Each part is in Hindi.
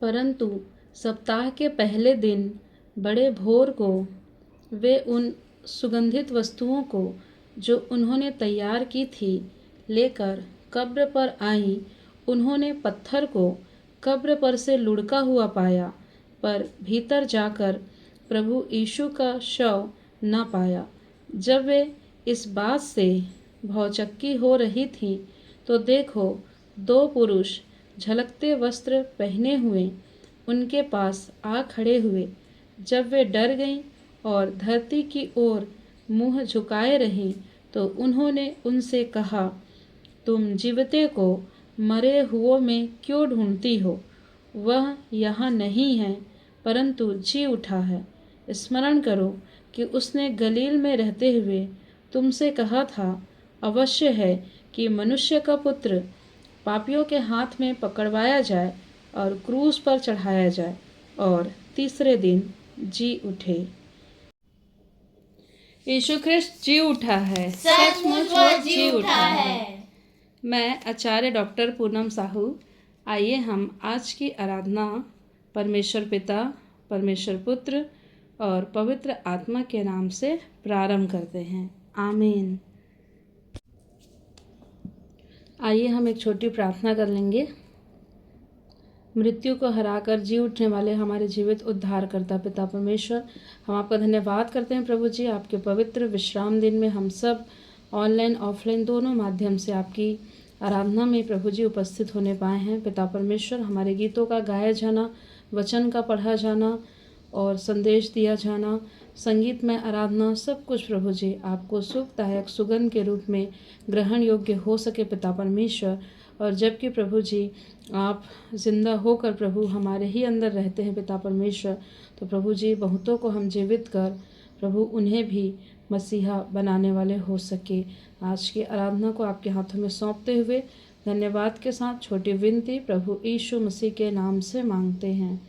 परंतु सप्ताह के पहले दिन बड़े भोर को वे उन सुगंधित वस्तुओं को जो उन्होंने तैयार की थी लेकर कब्र पर आईं। उन्होंने पत्थर को कब्र पर से लुढ़का हुआ पाया, पर भीतर जाकर प्रभु यीशु का शव न पाया। जब वे इस बात से भौचक्की हो रही थीं, तो देखो, दो पुरुष झलकते वस्त्र पहने हुए उनके पास आ खड़े हुए। जब वे डर गईं और धरती की ओर मुंह झुकाए रहीं, तो उन्होंने उनसे कहा, तुम जीवते को मरे हुओं में क्यों ढूंढती हो? वह यहाँ नहीं है, परंतु जी उठा है। स्मरण करो कि उसने गलील में रहते हुए तुमसे कहा था, अवश्य है कि मनुष्य का पुत्र पापियों के हाथ में पकड़वाया जाए और क्रूस पर चढ़ाया जाए और तीसरे दिन जी उठे। यीशु ख्रिस्त जी उठा है, सचमुच वह जी उठा है। मैं आचार्य डॉक्टर पूनम साहू। आइए हम आज की आराधना परमेश्वर पिता, परमेश्वर पुत्र और पवित्र आत्मा के नाम से प्रारंभ करते हैं। आमीन। आइए हम एक छोटी प्रार्थना कर लेंगे। मृत्यु को हराकर जी उठने वाले हमारे जीवित उद्धारकर्ता पिता परमेश्वर, हम आपका धन्यवाद करते हैं प्रभु जी। आपके पवित्र विश्राम दिन में हम सब ऑनलाइन ऑफलाइन दोनों माध्यम से आपकी आराधना में प्रभु जी उपस्थित होने पाए हैं। पिता परमेश्वर, हमारे गीतों का गाया जाना, वचन का पढ़ा जाना और संदेश दिया जाना, संगीत में आराधना, सब कुछ प्रभु जी आपको सुखदायक सुगंध के रूप में ग्रहण योग्य हो सके पिता परमेश्वर। और जबकि प्रभु जी आप जिंदा होकर प्रभु हमारे ही अंदर रहते हैं पिता परमेश्वर, तो प्रभु जी बहुतों को हम जीवित कर प्रभु उन्हें भी मसीहा बनाने वाले हो सके। आज की आराधना को आपके हाथों में सौंपते हुए धन्यवाद के साथ छोटी विनती प्रभु यीशु मसीह के नाम से मांगते हैं,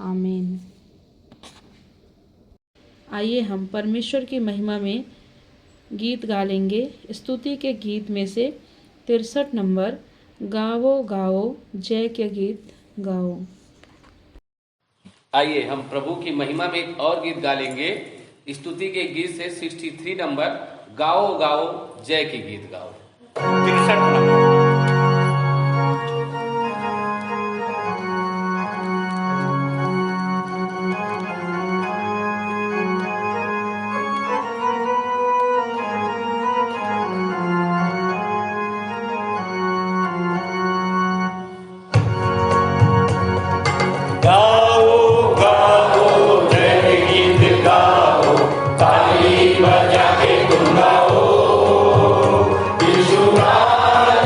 आमीन। आइए हम परमेश्वर की महिमा में गीत गा लेंगे। स्तुति के गीत में से 63 नंबर, गाओ गाओ जय के गीत गाओ। आइए हम प्रभु की महिमा में एक और गीत गा लेंगे। स्तुति के गीत से 63 नंबर, गाओ गाओ जय के गीत गाओ। 63 नंबर। ताली बजा के तुम गाओ, यीशु राज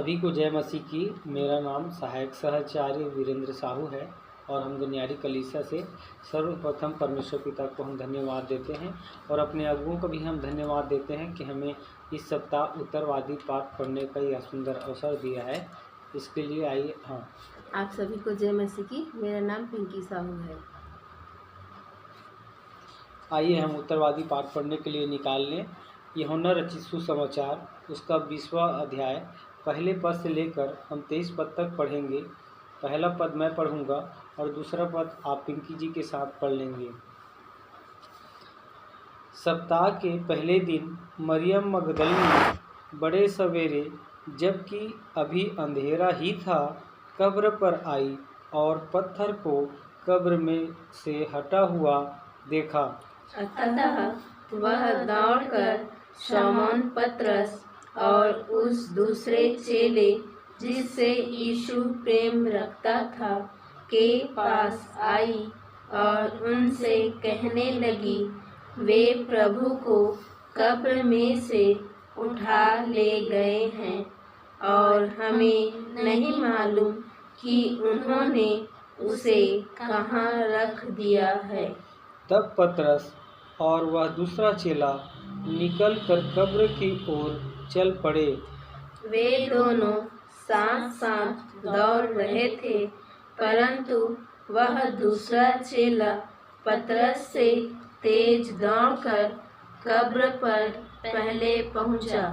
सभी को जय मसीह की। मेरा नाम सहायक सहचार्य वीरेंद्र साहू है और हम गनियारी कलीसिया से सर्वप्रथम परमेश्वर पिता को हम धन्यवाद देते हैं और अपने अगुओं को भी हम धन्यवाद देते हैं कि हमें इस सप्ताह उत्तरवादी पाठ पढ़ने का यह सुंदर अवसर दिया है। इसके लिए आइए। हाँ, आप सभी को जय मसीह की। मेरा नाम पिंकी साहू है। आइए हम उत्तरवादी पाठ पढ़ने के लिए निकाल लें। यूहन्ना रचित सुसमाचार उसका 20वां अध्याय पहले पद से लेकर हम 23 पद तक पढ़ेंगे। पहला पद मैं पढ़ूंगा और दूसरा पद आप पिंकी जी के साथ पढ़ लेंगे। सप्ताह के पहले दिन मरियम मगदलिनी बड़े सवेरे, जबकि अभी अंधेरा ही था, कब्र पर आई और पत्थर को कब्र में से हटा हुआ देखा। अतः वह दौड़कर शमौन पतरस और उस दूसरे चेले जिससे यीशु प्रेम रखता था के पास आई और उनसे कहने लगी, वे प्रभु को कब्र में से उठा ले गए हैं और हमें नहीं मालूम कि उन्होंने उसे कहाँ रख दिया है। तब पतरस और वह दूसरा चेला निकल कर कब्र की ओर चल पड़े। वे दोनों साथ साथ दौड़ रहे थे, परंतु वह दूसरा चेला पतरस से तेज दौड़कर कब्र पर पहले पहुंचा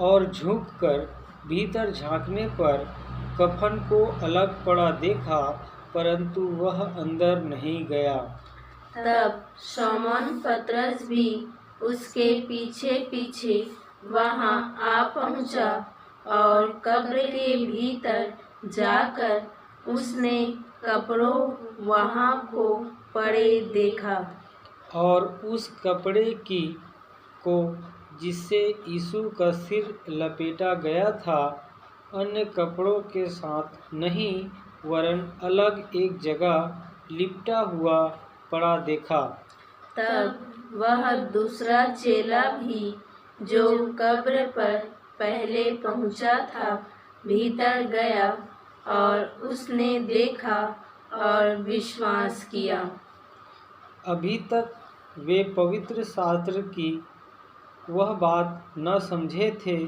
और झुककर भीतर झांकने पर कफन को अलग पड़ा देखा, परंतु वह अंदर नहीं गया। तब शमौन पतरस भी उसके पीछे पीछे वहां आ पहुंचा और कब्र के भीतर जाकर उसने कपड़ों वहां को पड़े देखा और उस कपड़े की को जिससे यीशु का सिर लपेटा गया था, अन्य कपड़ों के साथ नहीं वरन अलग एक जगह लिपटा हुआ पड़ा देखा। तब वह दूसरा चेला भी जो कब्र पर पहले पहुंचा था भीतर गया और उसने देखा और विश्वास किया। अभी तक वे पवित्र शास्त्र की वह बात न समझे थे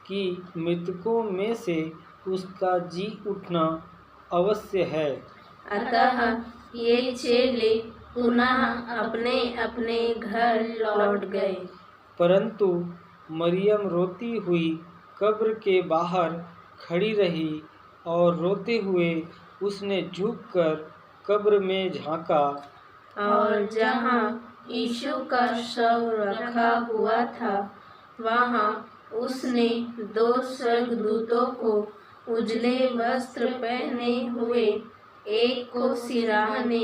कि मृतकों में से उसका जी उठना अवश्य है। अतः ये चेले पुनः अपने अपने घर लौट गए। परंतु मरियम रोती हुई कब्र के बाहर खड़ी रही और रोते हुए उसने झुककर कब्र में झांका और जहाँ यीशु का शव रखा हुआ था, वहाँ उसने 2 स्वर्गदूतों को उजले वस्त्र पहने हुए, एक को सिरहाने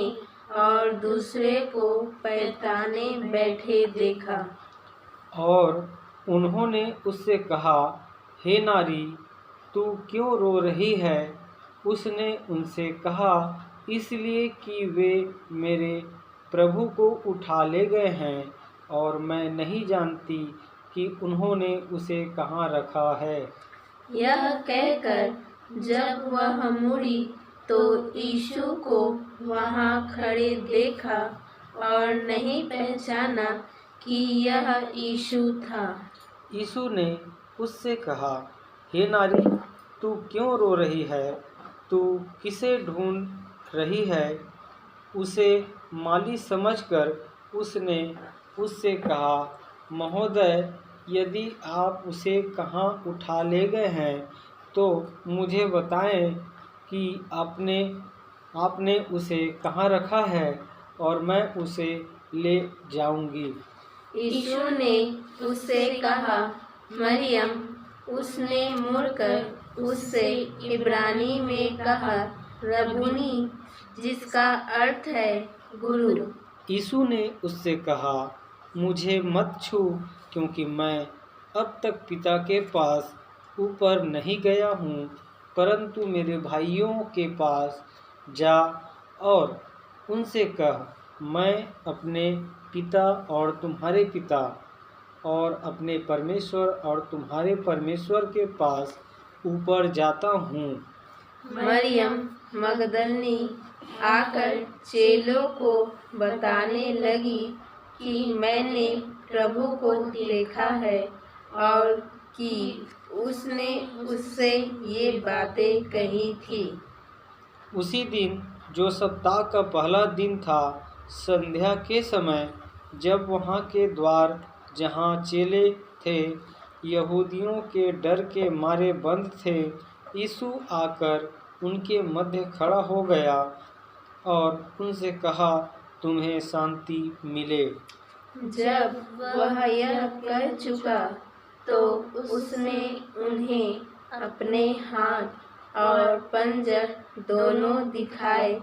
और दूसरे को पैताने बैठे देखा। और उन्होंने उससे कहा, हे नारी, तू क्यों रो रही है? उसने उनसे कहा, इसलिए कि वे मेरे प्रभु को उठा ले गए हैं और मैं नहीं जानती कि उन्होंने उसे कहाँ रखा है। यह कहकर जब वह मुड़ी तो यीशु को वहाँ खड़े देखा और नहीं पहचाना कि यह यीशु था। यीशु ने उससे कहा, हे नारी, तू क्यों रो रही है? तू किसे ढूंढ रही है? उसे माली समझकर उसने उससे कहा, महोदय, यदि आप उसे कहाँ उठा ले गए हैं तो मुझे बताएं कि आपने उसे कहाँ रखा है और मैं उसे ले जाऊंगी। यीशु ने उससे कहा, मरियम। उसने मुड़कर उससे इब्रानी में कहा, रबूनी, जिसका अर्थ है गुरु। यीशु ने उससे कहा, मुझे मत छू, क्योंकि मैं अब तक पिता के पास ऊपर नहीं गया हूँ, परंतु मेरे भाइयों के पास जा और उनसे कह, मैं अपने पिता और तुम्हारे पिता और अपने परमेश्वर और तुम्हारे परमेश्वर के पास ऊपर जाता हूँ। मरियम मगदलनी आकर चेलों को बताने लगी कि मैंने प्रभु को देखा है और कि उसने उससे ये बातें कही थी। उसी दिन जो सप्ताह का पहला दिन था, संध्या के समय, जब वहाँ के द्वार जहाँ चेले थे यहूदियों के डर के मारे बंद थे, यीशु आकर उनके मध्य खड़ा हो गया और उनसे कहा, तुम्हें शांति मिले। जब वह यह कह चुका तो उसने उन्हें अपने हाथ और पंजर दोनों दिखाए।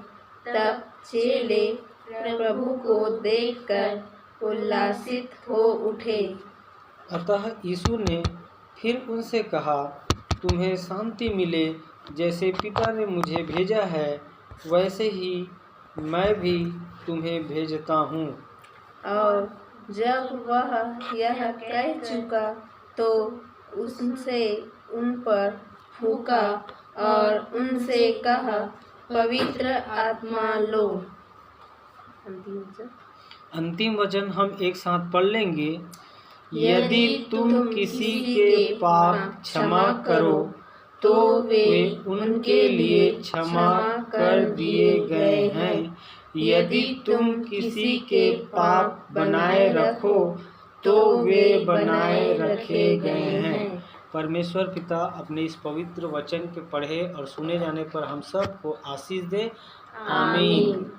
तब चेले प्रभु को देखकर उल्लासित हो उठे। अतः यीशु ने फिर उनसे कहा, तुम्हें शांति मिले। जैसे पिता ने मुझे भेजा है वैसे ही मैं भी तुम्हें भेजता हूँ। और जब वह यह कह चुका तो उससे उन पर फूंका और उनसे कहा, पवित्र आत्मा लो। अंतिम वचन हम एक साथ पढ़ लेंगे। यदि तुम किसी के पाप क्षमा करो तो वे उनके लिए क्षमा कर दिए गए हैं। यदि तुम किसी के पाप बनाए रखो तो वे बनाए रखे गए हैं। परमेश्वर पिता अपने इस पवित्र वचन के पढ़े और सुने जाने पर हम सबको आशीष दे। आमीन।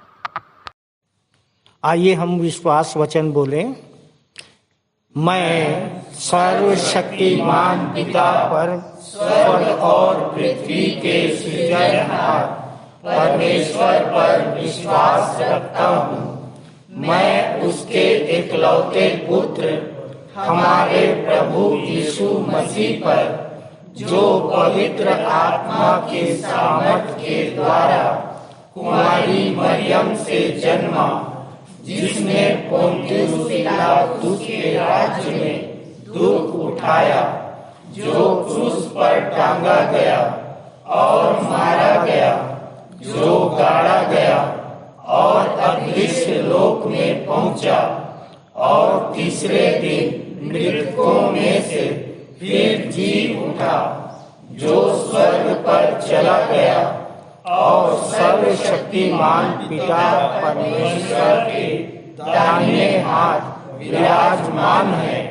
आइए हम विश्वास वचन बोलें। मैं सर्वशक्तिमान पिता पर स्वर्ग और पृथ्वी के सृजनहार परमेश्वर पर विश्वास रखता हूँ। मैं उसके एकलौते पुत्र हमारे प्रभु यीशु मसीह पर, जो पवित्र आत्मा के सामर्थ के द्वारा कुमारी मरियम से जन्मा, जिसने पोंतियुस पिलातुस के राज्य में दुख उठाया, जो क्रूस पर टांगा गया और मारा गया, जो गाड़ा गया और अदृश्य लोक में पहुंचा और तीसरे दिन मृतकों में से फिर जी उठा, जो स्वर्ग पर चला गया और सर्वशक्तिमान पिता परमेश्वर के दाहिने हाथ विराजमान है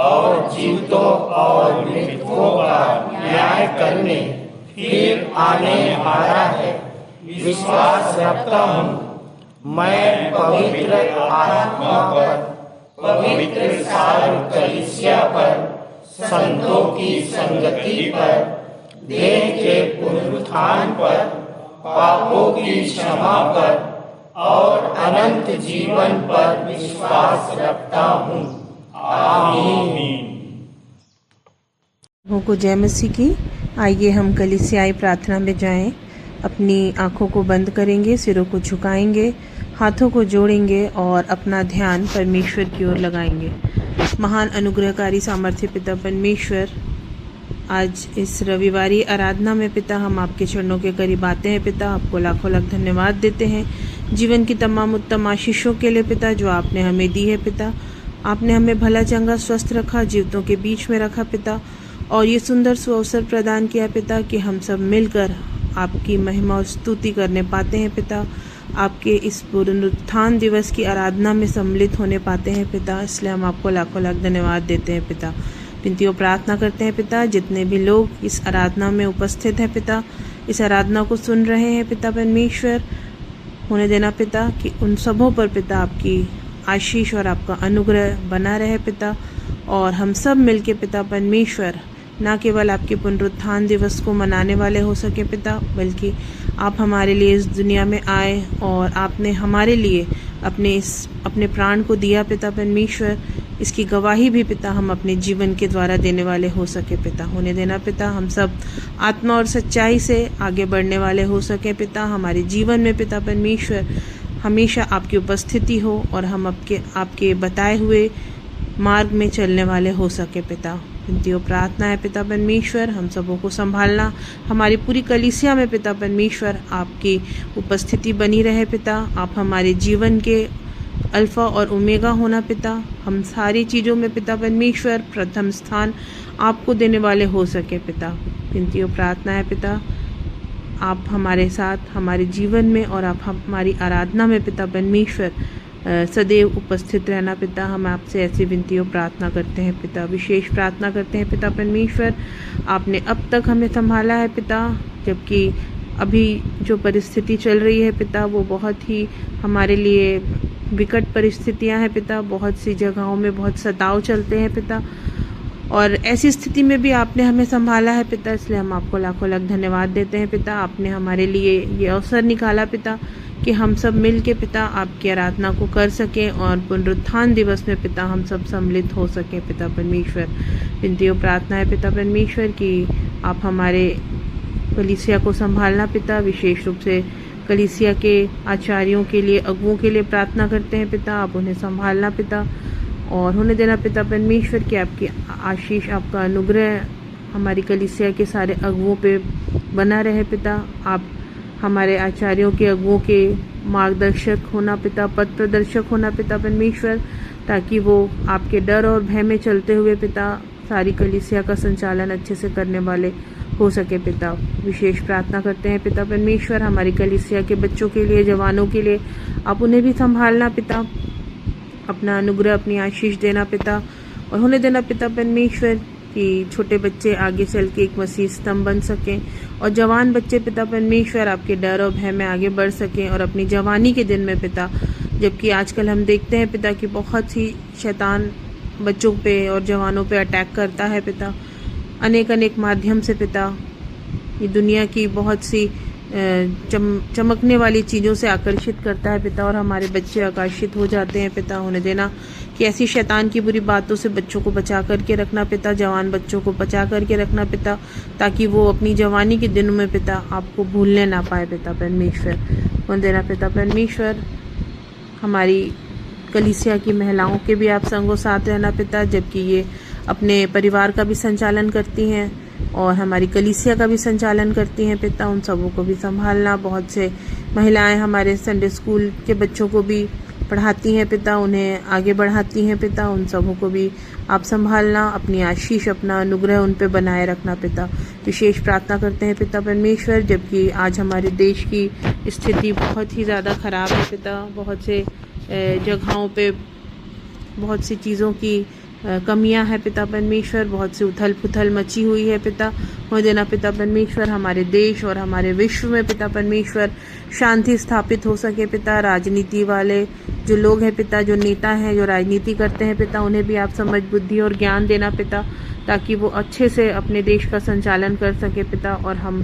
और जीवितों और मृतकों का न्याय करने फिर आने वाला है। विश्वास रखता हूँ मैं पवित्र आत्मा पर, पवित्र सार्व कलीसिया पर, संतों की संगति पर, देह के पुनरुत्थान पर, पापों की क्षमा पर और अनंत जीवन पर विश्वास रखता हूँ। आमीन। प्रभु को जय मसीह की। आइए हम कलीसियाई प्रार्थना में जाएं। अपनी आंखों को बंद करेंगे, सिरों को झुकाएंगे, हाथों को जोड़ेंगे और अपना ध्यान परमेश्वर की ओर लगाएंगे। महान अनुग्रहकारी सामर्थ्य पिता परमेश्वर, आज इस रविवारी आराधना में पिता हम आपके चरणों के करीब आते हैं। पिता आपको लाखों लाख धन्यवाद देते हैं जीवन की तमाम उत्तम आशीषों के लिए पिता, जो आपने हमें दी है पिता। आपने हमें भला चंगा स्वस्थ रखा, जीवितों के बीच में रखा पिता, और ये सुंदर सुअवसर प्रदान किया पिता कि हम सब मिलकर आपकी महिमा और स्तुति करने पाते हैं पिता। आपके इस पुनरुत्थान दिवस की आराधना में सम्मिलित होने पाते हैं पिता, इसलिए हम आपको लाखों लाख धन्यवाद देते हैं पिता। विनती और प्रार्थना करते हैं पिता, जितने भी लोग इस आराधना में उपस्थित हैं पिता, इस आराधना को सुन रहे हैं पिता परमेश्वर, होने देना पिता कि उन सबों पर पिता आपकी आशीष और आपका अनुग्रह बना रहे पिता। और हम सब मिलके पिता परमेश्वर ना केवल आपके पुनरुत्थान दिवस को मनाने वाले हो सके पिता, बल्कि आप हमारे लिए इस दुनिया में आए और आपने हमारे लिए अपने प्राण को दिया पिता परमेश्वर। इसकी गवाही भी पिता हम अपने जीवन के द्वारा देने वाले हो सके पिता। होने देना पिता हम सब आत्मा और सच्चाई से आगे बढ़ने वाले हो सके पिता। हमारे जीवन में पिता परमेश्वर हमेशा आपकी उपस्थिति हो और हम आपके बताए हुए मार्ग में चलने वाले हो सके पिता। विनती और प्रार्थना है पिता परमेश्वर हम सबों को संभालना, हमारी पूरी कलीसिया में पिता परमेश्वर आपकी उपस्थिति बनी रहे पिता। आप हमारे जीवन के अल्फ़ा और ओमेगा होना पिता, हम सारी चीज़ों में पिता परमेश्वर प्रथम स्थान आपको देने वाले हो सके पिता। विनती और प्रार्थना है पिता आप हमारे साथ हमारे जीवन में और आप हमारी आराधना में पिता परमेश्वर सदैव उपस्थित रहना पिता। हम आपसे ऐसी विनती और प्रार्थना करते हैं पिता, विशेष प्रार्थना करते हैं पिता परमेश्वर। आपने अब तक हमें संभाला है पिता, जबकि अभी जो परिस्थिति चल रही है पिता वो बहुत ही हमारे लिए विकट परिस्थितियां हैं पिता। बहुत सी जगहों में बहुत सताव चलते हैं पिता, और ऐसी स्थिति में भी आपने हमें संभाला है पिता, इसलिए हम आपको लाखों लाख धन्यवाद देते हैं पिता। आपने हमारे लिए ये अवसर निकाला पिता कि हम सब मिल के पिता आपकी आराधना को कर सकें और पुनरुत्थान दिवस में पिता हम सब सम्मिलित हो सकें पिता परमेश्वर। विनती और प्रार्थना है पिता परमेश्वर कि आप हमारे कलीसिया को संभालना पिता, विशेष रूप से कलीसिया के आचार्यों के लिए, अगुओं के लिए प्रार्थना करते हैं पिता। आप उन्हें संभालना पिता और होने देना पिता परमेश्वर कि आपकी आशीष, आपका अनुग्रह हमारी कलीसिया के सारे अगुओं पे बना रहे पिता। आप हमारे आचार्यों के, अगुओं के मार्गदर्शक होना पिता, पथ प्रदर्शक होना पिता परमेश्वर, ताकि वो आपके डर और भय में चलते हुए पिता सारी कलीसिया का संचालन अच्छे से करने वाले हो सके पिता। विशेष प्रार्थना करते हैं पिता परमेश्वर हमारी कलीसिया के बच्चों के लिए, जवानों के लिए, आप उन्हें भी संभालना पिता, अपना अनुग्रह, अपनी आशीष देना पिता, और होने देना पिता परमेश्वर कि छोटे बच्चे आगे चल के एक मसीह स्तंभ बन सकें और जवान बच्चे पिता परमेश्वर आपके डर और भय में आगे बढ़ सकें और अपनी जवानी के दिन में पिता, जबकि आजकल हम देखते हैं पिता कि बहुत ही शैतान बच्चों पे और जवानों पे अटैक करता है पिता, अनेक माध्यम से पिता, ये दुनिया की बहुत सी चमकने वाली चीज़ों से आकर्षित करता है पिता, और हमारे बच्चे आकर्षित हो जाते हैं पिता। होने देना कि ऐसी शैतान की बुरी बातों से बच्चों को बचा करके रखना पिता, जवान बच्चों को बचा करके रखना पिता, ताकि वो अपनी जवानी के दिनों में पिता आपको भूलने ना पाए पिता परमेश्वर। होने देना पिता परमेश्वर हमारी कलीसिया की महिलाओं के भी आप संगो साथ रहना पिता, जबकि ये अपने परिवार का भी संचालन करती हैं और हमारी कलीसिया का भी संचालन करती हैं पिता, उन सबों को भी संभालना। बहुत से महिलाएं हमारे संडे स्कूल के बच्चों को भी पढ़ाती हैं पिता, उन्हें आगे बढ़ाती हैं पिता, उन सबों को भी आप संभालना, अपनी आशीष, अपना अनुग्रह उन पे बनाए रखना पिता। विशेष प्रार्थना करते हैं पिता परमेश्वर, जबकि आज हमारे देश की स्थिति बहुत ही ज़्यादा ख़राब है पिता, बहुत से जगहों पे बहुत सी चीज़ों की कमियां है पिता परमेश्वर, बहुत सी उथल पुथल मची हुई है पिता। हो देना पिता परमेश्वर हमारे देश और हमारे विश्व में पिता परमेश्वर शांति स्थापित हो सके पिता। राजनीति वाले जो लोग हैं पिता, जो नेता हैं, जो राजनीति करते हैं पिता, उन्हें भी आप समझ, बुद्धि और ज्ञान देना पिता, ताकि वो अच्छे से अपने देश का संचालन कर सके पिता, और हम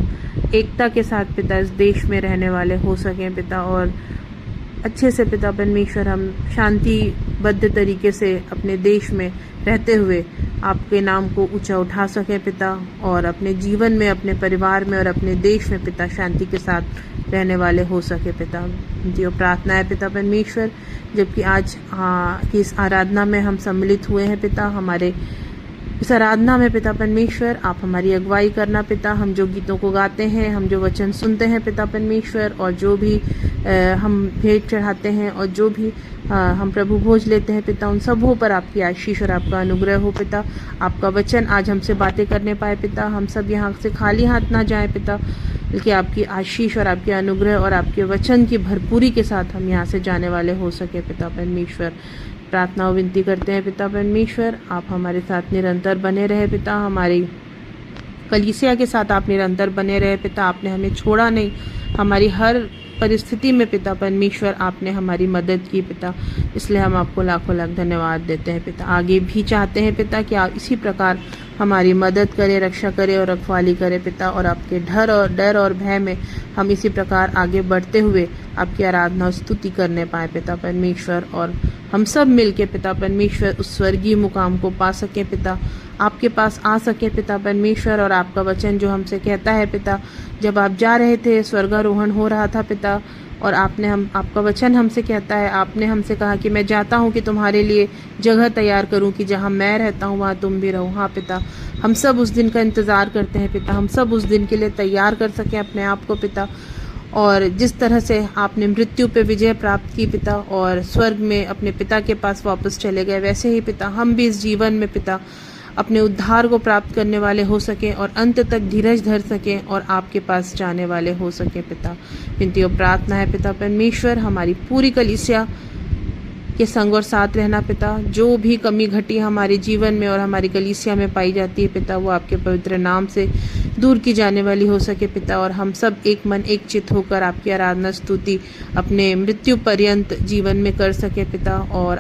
एकता के साथ पिता इस देश में रहने वाले हो सकें पिता, और अच्छे से पिता परमेश्वर हम शांतिबद्ध तरीके से अपने देश में रहते हुए आपके नाम को ऊंचा उठा सकें पिता, और अपने जीवन में, अपने परिवार में और अपने देश में पिता शांति के साथ रहने वाले हो सके पिता। जो प्रार्थना है पिता परमेश्वर, जबकि आज की इस आराधना में हम सम्मिलित हुए हैं पिता, हमारे इस आराधना में पिता परमेश्वर आप हमारी अगुवाई करना पिता। हम जो गीतों को गाते हैं, हम जो वचन सुनते हैं पिता परमेश्वर, और जो भी हम भेंट चढ़ाते हैं और जो भी हम प्रभु भोज लेते हैं पिता, उन सबों पर आपकी आशीष और आपका अनुग्रह हो पिता। आपका वचन आज हमसे बातें करने पाए पिता, हम सब यहाँ से खाली हाथ ना जाएं पिता, बल्कि आपकी आशीष और आपके अनुग्रह और आपके वचन की भरपूरी के साथ हम यहाँ से जाने वाले हो सके पिता परमेश्वर। प्रार्थना और विनती करते हैं पिता परमेश्वर, आप हमारे साथ निरंतर बने रहे पिता, हमारी कलीसिया के साथ आप निरंतर बने रहे पिता। आपने हमें छोड़ा नहीं, हमारी हर परिस्थिति में पिता परमेश्वर आपने हमारी मदद की पिता, इसलिए हम आपको लाखों लाख धन्यवाद देते हैं पिता। आगे भी चाहते हैं पिता कि आप इसी प्रकार हमारी मदद करें, रक्षा करें और रखवाली करें पिता, और आपके डर और भय में हम इसी प्रकार आगे बढ़ते हुए आपकी आराधना और स्तुति करने पाए पिता परमेश्वर, और हम सब मिलके पिता परमेश्वर उस स्वर्गीय मुकाम को पा सके पिता, आपके पास आ सके पिता परमेश्वर। और आपका वचन जो हमसे कहता है पिता, जब आप जा रहे थे, स्वर्गारोहण हो रहा था पिता, और आपका वचन हमसे कहता है, आपने हमसे कहा कि मैं जाता हूँ कि तुम्हारे लिए जगह तैयार करूँ, कि जहाँ मैं रहता हूँ वहाँ तुम भी रहो। हाँ पिता, हम सब उस दिन का इंतज़ार करते हैं पिता, हम सब उस दिन के लिए तैयार कर सकें अपने आप को पिता। और जिस तरह से आपने मृत्यु पे विजय प्राप्त की पिता और स्वर्ग में अपने पिता के पास वापस चले गए, वैसे ही पिता हम भी इस जीवन में पिता अपने उद्धार को प्राप्त करने वाले हो सकें और अंत तक धीरज धर सकें और आपके पास जाने वाले हो सकें पिता। विनती और प्रार्थना है पिता परमेश्वर, हमारी पूरी कलीसिया के संग और साथ रहना पिता। जो भी कमी घटी हमारे जीवन में और हमारी कलीसिया में पाई जाती है पिता, वो आपके पवित्र नाम से दूर की जाने वाली हो सके पिता। और हम सब एक मन एक चित होकर आपकी आराधना स्तुति अपने मृत्यु पर्यंत जीवन में कर सके पिता, और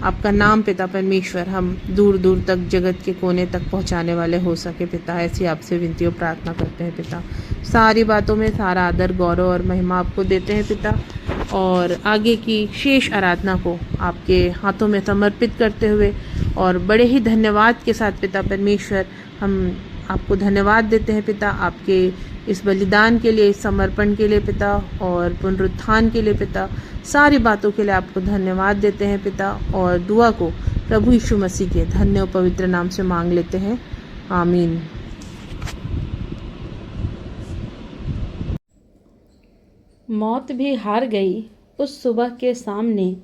आपका नाम पिता परमेश्वर हम दूर दूर तक जगत के कोने तक पहुंचाने वाले हो सके पिता। ऐसी आपसे विनती और प्रार्थना करते हैं पिता। सारी बातों में सारा आदर गौरव और महिमा आपको देते हैं पिता, और आगे की शेष आराधना को आपके हाथों में समर्पित करते हुए और बड़े ही धन्यवाद के साथ पिता परमेश्वर हम आपको धन्यवाद देते हैं पिता, आपके इस बलिदान के लिए, इस समर्पण के लिए पिता, और पुनरुत्थान के लिए पिता। सारी बातों के लिए आपको धन्यवाद देते हैं पिता, और दुआ को प्रभु यीशु मसीह के धन्य और पवित्र नाम से मांग लेते हैं, आमीन। मौत भी हार गई उस सुबह के सामने,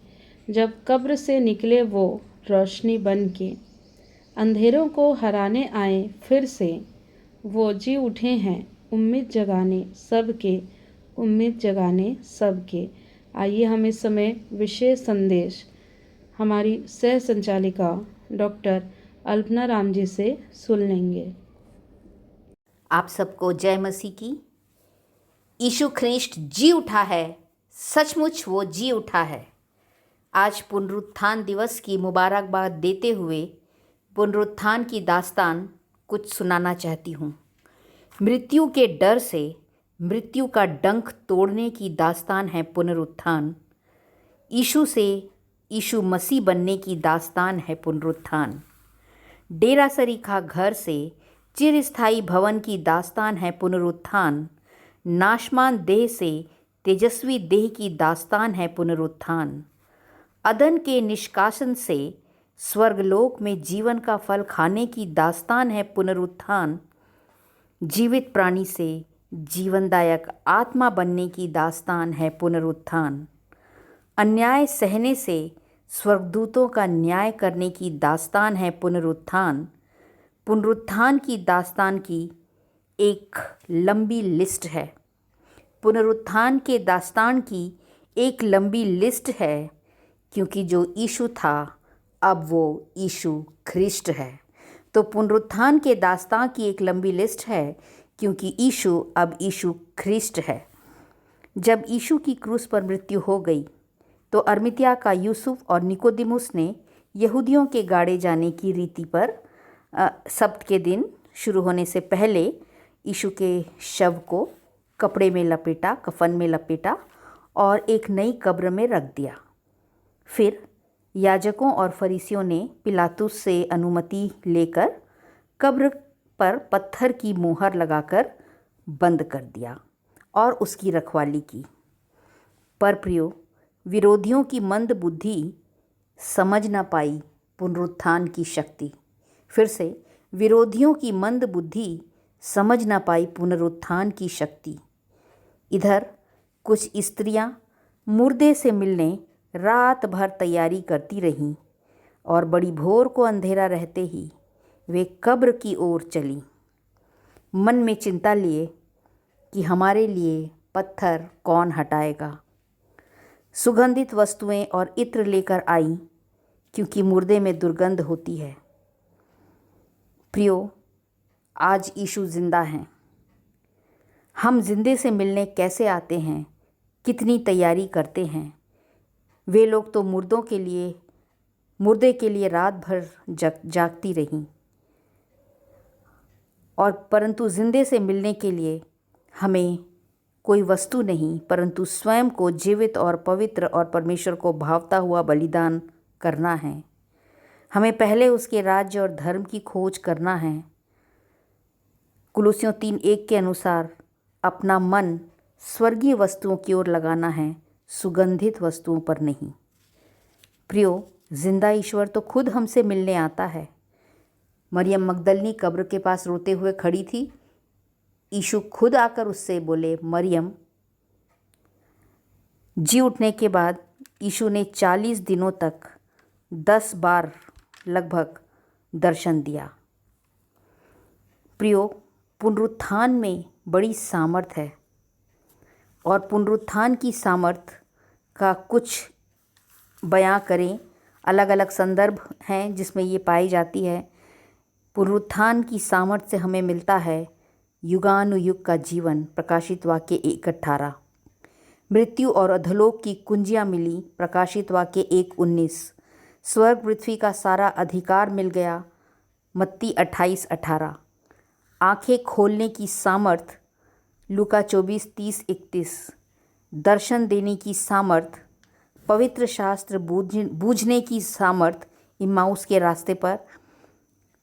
जब कब्र से निकले वो रोशनी बन के। अंधेरों को हराने आए फिर से, वो जी उठे हैं उम्मीद जगाने सबके, उम्मीद जगाने सबके। आइए हम इस समय विशेष संदेश हमारी सह संचालिका डॉक्टर अल्पना राम जी से सुन लेंगे। आप सबको जय मसीह की। यीशु ख्रिस्ट जी उठा है, सचमुच वो जी उठा है। आज पुनरुत्थान दिवस की मुबारकबाद देते हुए पुनरुत्थान की दास्तान कुछ सुनाना चाहती हूँ। मृत्यु के डर से मृत्यु का डंक तोड़ने की दास्तान है पुनरुत्थान। यीशु से यीशु मसीह बनने की दास्तान है पुनरुत्थान। डेरा सरीखा घर से चिरस्थायी भवन की दास्तान है पुनरुत्थान। नाशमान देह से तेजस्वी देह की दास्तान है पुनरुत्थान। अदन के निष्कासन से स्वर्गलोक में जीवन का फल खाने की दास्तान है पुनरुत्थान। जीवित प्राणी से जीवनदायक आत्मा बनने की दास्तान है पुनरुत्थान। अन्याय सहने से स्वर्गदूतों का न्याय करने की दास्तान है पुनरुत्थान। पुनरुत्थान की दास्तान की एक लंबी लिस्ट है। पुनरुत्थान के दास्तान की एक लंबी लिस्ट है, क्योंकि जो यीशु था अब वो यीशु ख्रिस्ट है। तो पुनरुत्थान के दास्तान की एक लंबी लिस्ट है, क्योंकि यीशु अब यीशु ख्रिस्ट है। जब यीशु की क्रूस पर मृत्यु हो गई तो अरमितिया का यूसुफ और निकोदिमुस ने यहूदियों के गाड़े जाने की रीति पर सब्त के दिन शुरू होने से पहले यीशु के शव को कपड़े में लपेटा, कफन में लपेटा और एक नई कब्र में रख दिया। फिर याजकों और फरीसियों ने पिलातुस से अनुमति लेकर कब्र पर पत्थर की मोहर लगाकर बंद कर दिया और उसकी रखवाली की। पर प्रियो, विरोधियों की मंद बुद्धि समझ न पाई पुनरुत्थान की शक्ति। फिर से, विरोधियों की मंद बुद्धि समझ न पाई पुनरुत्थान की शक्ति। इधर कुछ स्त्रियां मुर्दे से मिलने रात भर तैयारी करती रहीं और बड़ी भोर को अंधेरा रहते ही वे कब्र की ओर चलीं, मन में चिंता लिए कि हमारे लिए पत्थर कौन हटाएगा। सुगंधित वस्तुएं और इत्र लेकर आईं, क्योंकि मुर्दे में दुर्गंध होती है। प्रियो, आज यीशु जिंदा हैं। हम जिंदे से मिलने कैसे आते हैं, कितनी तैयारी करते हैं। वे लोग तो मुर्दे के लिए रात भर जागती रहीं, और परंतु जिंदे से मिलने के लिए हमें कोई वस्तु नहीं, परंतु स्वयं को जीवित और पवित्र और परमेश्वर को भावता हुआ बलिदान करना है। हमें पहले उसके राज्य और धर्म की खोज करना है। कुलुस्सियों 3:1 के अनुसार अपना मन स्वर्गीय वस्तुओं की ओर लगाना है, सुगंधित वस्तुओं पर नहीं। प्रियो, जिंदा ईश्वर तो खुद हमसे मिलने आता है। मरियम मगदलनी कब्र के पास रोते हुए खड़ी थी। यीशु खुद आकर उससे बोले, मरियम। जी उठने के बाद यीशु ने 40 दिनों तक 10 बार लगभग दर्शन दिया। प्रियो, पुनरुत्थान में बड़ी सामर्थ है और पुनरुत्थान की सामर्थ का कुछ बयां करें। अलग अलग संदर्भ हैं जिसमें ये पाई जाती है। पुनरुत्थान की सामर्थ से हमें मिलता है युगानुयुग का जीवन, प्रकाशित वाक्य 1:18। मृत्यु और अधोलोक की कुंजियाँ मिली, प्रकाशित वाक्य 1:19। स्वर्ग पृथ्वी का सारा अधिकार मिल गया, मत्ती 28:18। आँखें खोलने की सामर्थ, लूका 24:30-31। दर्शन देने की सामर्थ, पवित्र शास्त्र बूझने की सामर्थ इम्माउस के रास्ते पर,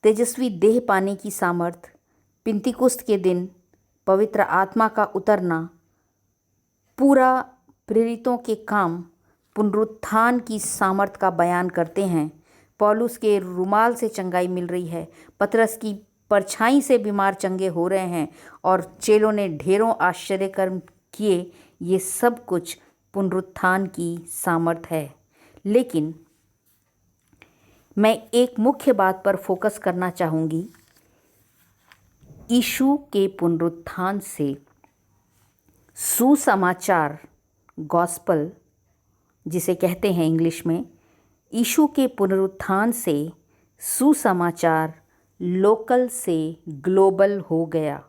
तेजस्वी देह पाने की सामर्थ, पिंतीकुस्त के दिन पवित्र आत्मा का उतरना, पूरा प्रेरितों के काम पुनरुत्थान की सामर्थ का बयान करते हैं। पौलुस के रुमाल से चंगाई मिल रही है, पतरस की परछाई से बीमार चंगे हो रहे हैं और चेलों ने ढेरों आश्चर्यकर्म किए। ये सब कुछ पुनरुत्थान की सामर्थ है। लेकिन मैं एक मुख्य बात पर फोकस करना चाहूँगी। यीशु के पुनरुत्थान से सुसमाचार, गॉस्पल जिसे कहते हैं इंग्लिश में, यीशु के पुनरुत्थान से सुसमाचार लोकल से ग्लोबल हो गया।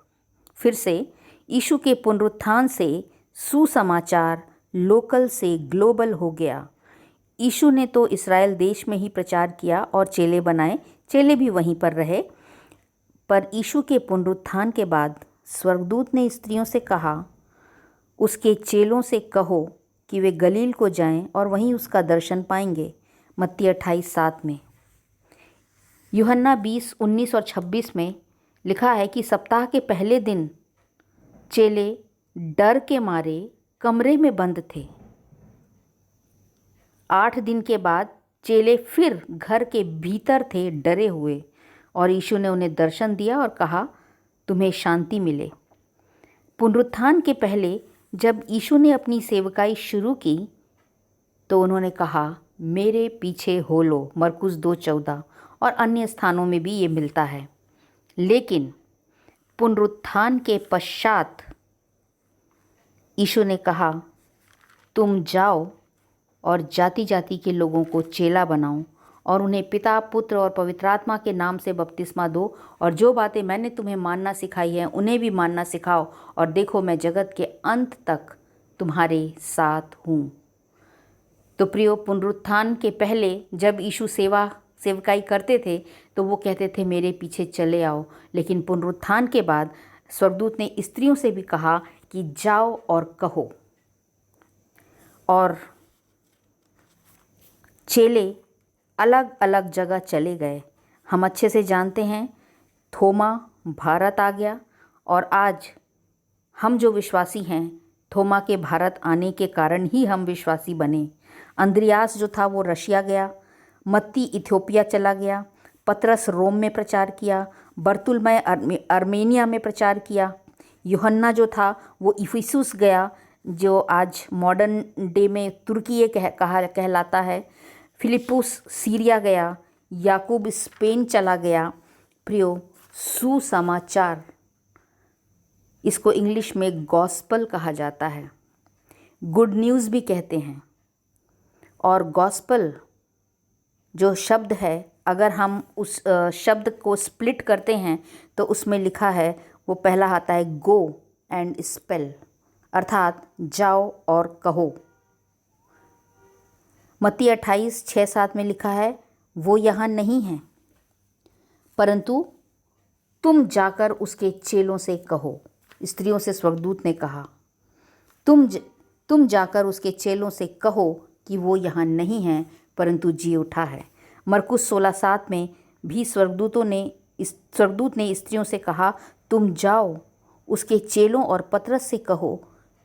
फिर से, यीशु के पुनरुत्थान से सुसमाचार लोकल से ग्लोबल हो गया। यीशु ने तो इस्राएल देश में ही प्रचार किया और चेले बनाए, चेले भी वहीं पर रहे। पर यीशु के पुनरुत्थान के बाद स्वर्गदूत ने स्त्रियों से कहा, उसके चेलों से कहो कि वे गलील को जाएं और वहीं उसका दर्शन पाएंगे। मत्ती 28:7 में। यूहन्ना 20:19 और 26 में लिखा है कि सप्ताह के पहले दिन चेले डर के मारे कमरे में बंद थे। 8 दिन के बाद चेले फिर घर के भीतर थे, डरे हुए, और यीशु ने उन्हें दर्शन दिया और कहा, तुम्हें शांति मिले। पुनरुत्थान के पहले जब यीशु ने अपनी सेवकाई शुरू की तो उन्होंने कहा, मेरे पीछे हो लो, मरकुस 2:14, और अन्य स्थानों में भी ये मिलता है। लेकिन पुनरुत्थान के पश्चात यीशु ने कहा, तुम जाओ और जाति जाति के लोगों को चेला बनाओ और उन्हें पिता, पुत्र और पवित्र आत्मा के नाम से बपतिस्मा दो, और जो बातें मैंने तुम्हें मानना सिखाई हैं उन्हें भी मानना सिखाओ, और देखो मैं जगत के अंत तक तुम्हारे साथ हूँ। तो प्रियो, पुनरुत्थान के पहले जब यीशु सेवकाई करते थे तो वो कहते थे, मेरे पीछे चले आओ। लेकिन पुनरुत्थान के बाद स्वर्गदूत ने स्त्रियों से भी कहा कि जाओ और कहो। और चेले अलग अलग जगह चले गए। हम अच्छे से जानते हैं, थोमा भारत आ गया, और आज हम जो विश्वासी हैं, थोमा के भारत आने के कारण ही हम विश्वासी बने। अंद्रियास जो था वो रशिया गया, मत्ती इथियोपिया चला गया, पतरस रोम में प्रचार किया, बर्तुलमय अर्मेनिया में प्रचार किया, यूहन्ना जो था वो इफिसुस गया, जो आज मॉडर्न डे में तुर्की कहलाता है, फिलिपुस सीरिया गया, याकूब स्पेन चला गया। प्रियो, सुसमाचार, इसको इंग्लिश में गॉस्पल कहा जाता है, गुड न्यूज़ भी कहते हैं। और गॉस्पल जो शब्द है, अगर हम उस शब्द को स्प्लिट करते हैं तो उसमें लिखा है, वो पहला आता है गो एंड स्पेल, अर्थात जाओ और कहो। मत्ती 28:6-7 में लिखा है, वो यहाँ नहीं है, परंतु तुम जाकर उसके चेलों से कहो। स्त्रियों से स्वर्गदूत ने कहा। तुम जाकर उसके चेलों से कहो कि वो यहाँ नहीं है परंतु जी उठा है। मरकुस 16:7 में भी स्वर्गदूत ने स्त्रियों से कहा, तुम जाओ उसके चेलों और पतरस से कहो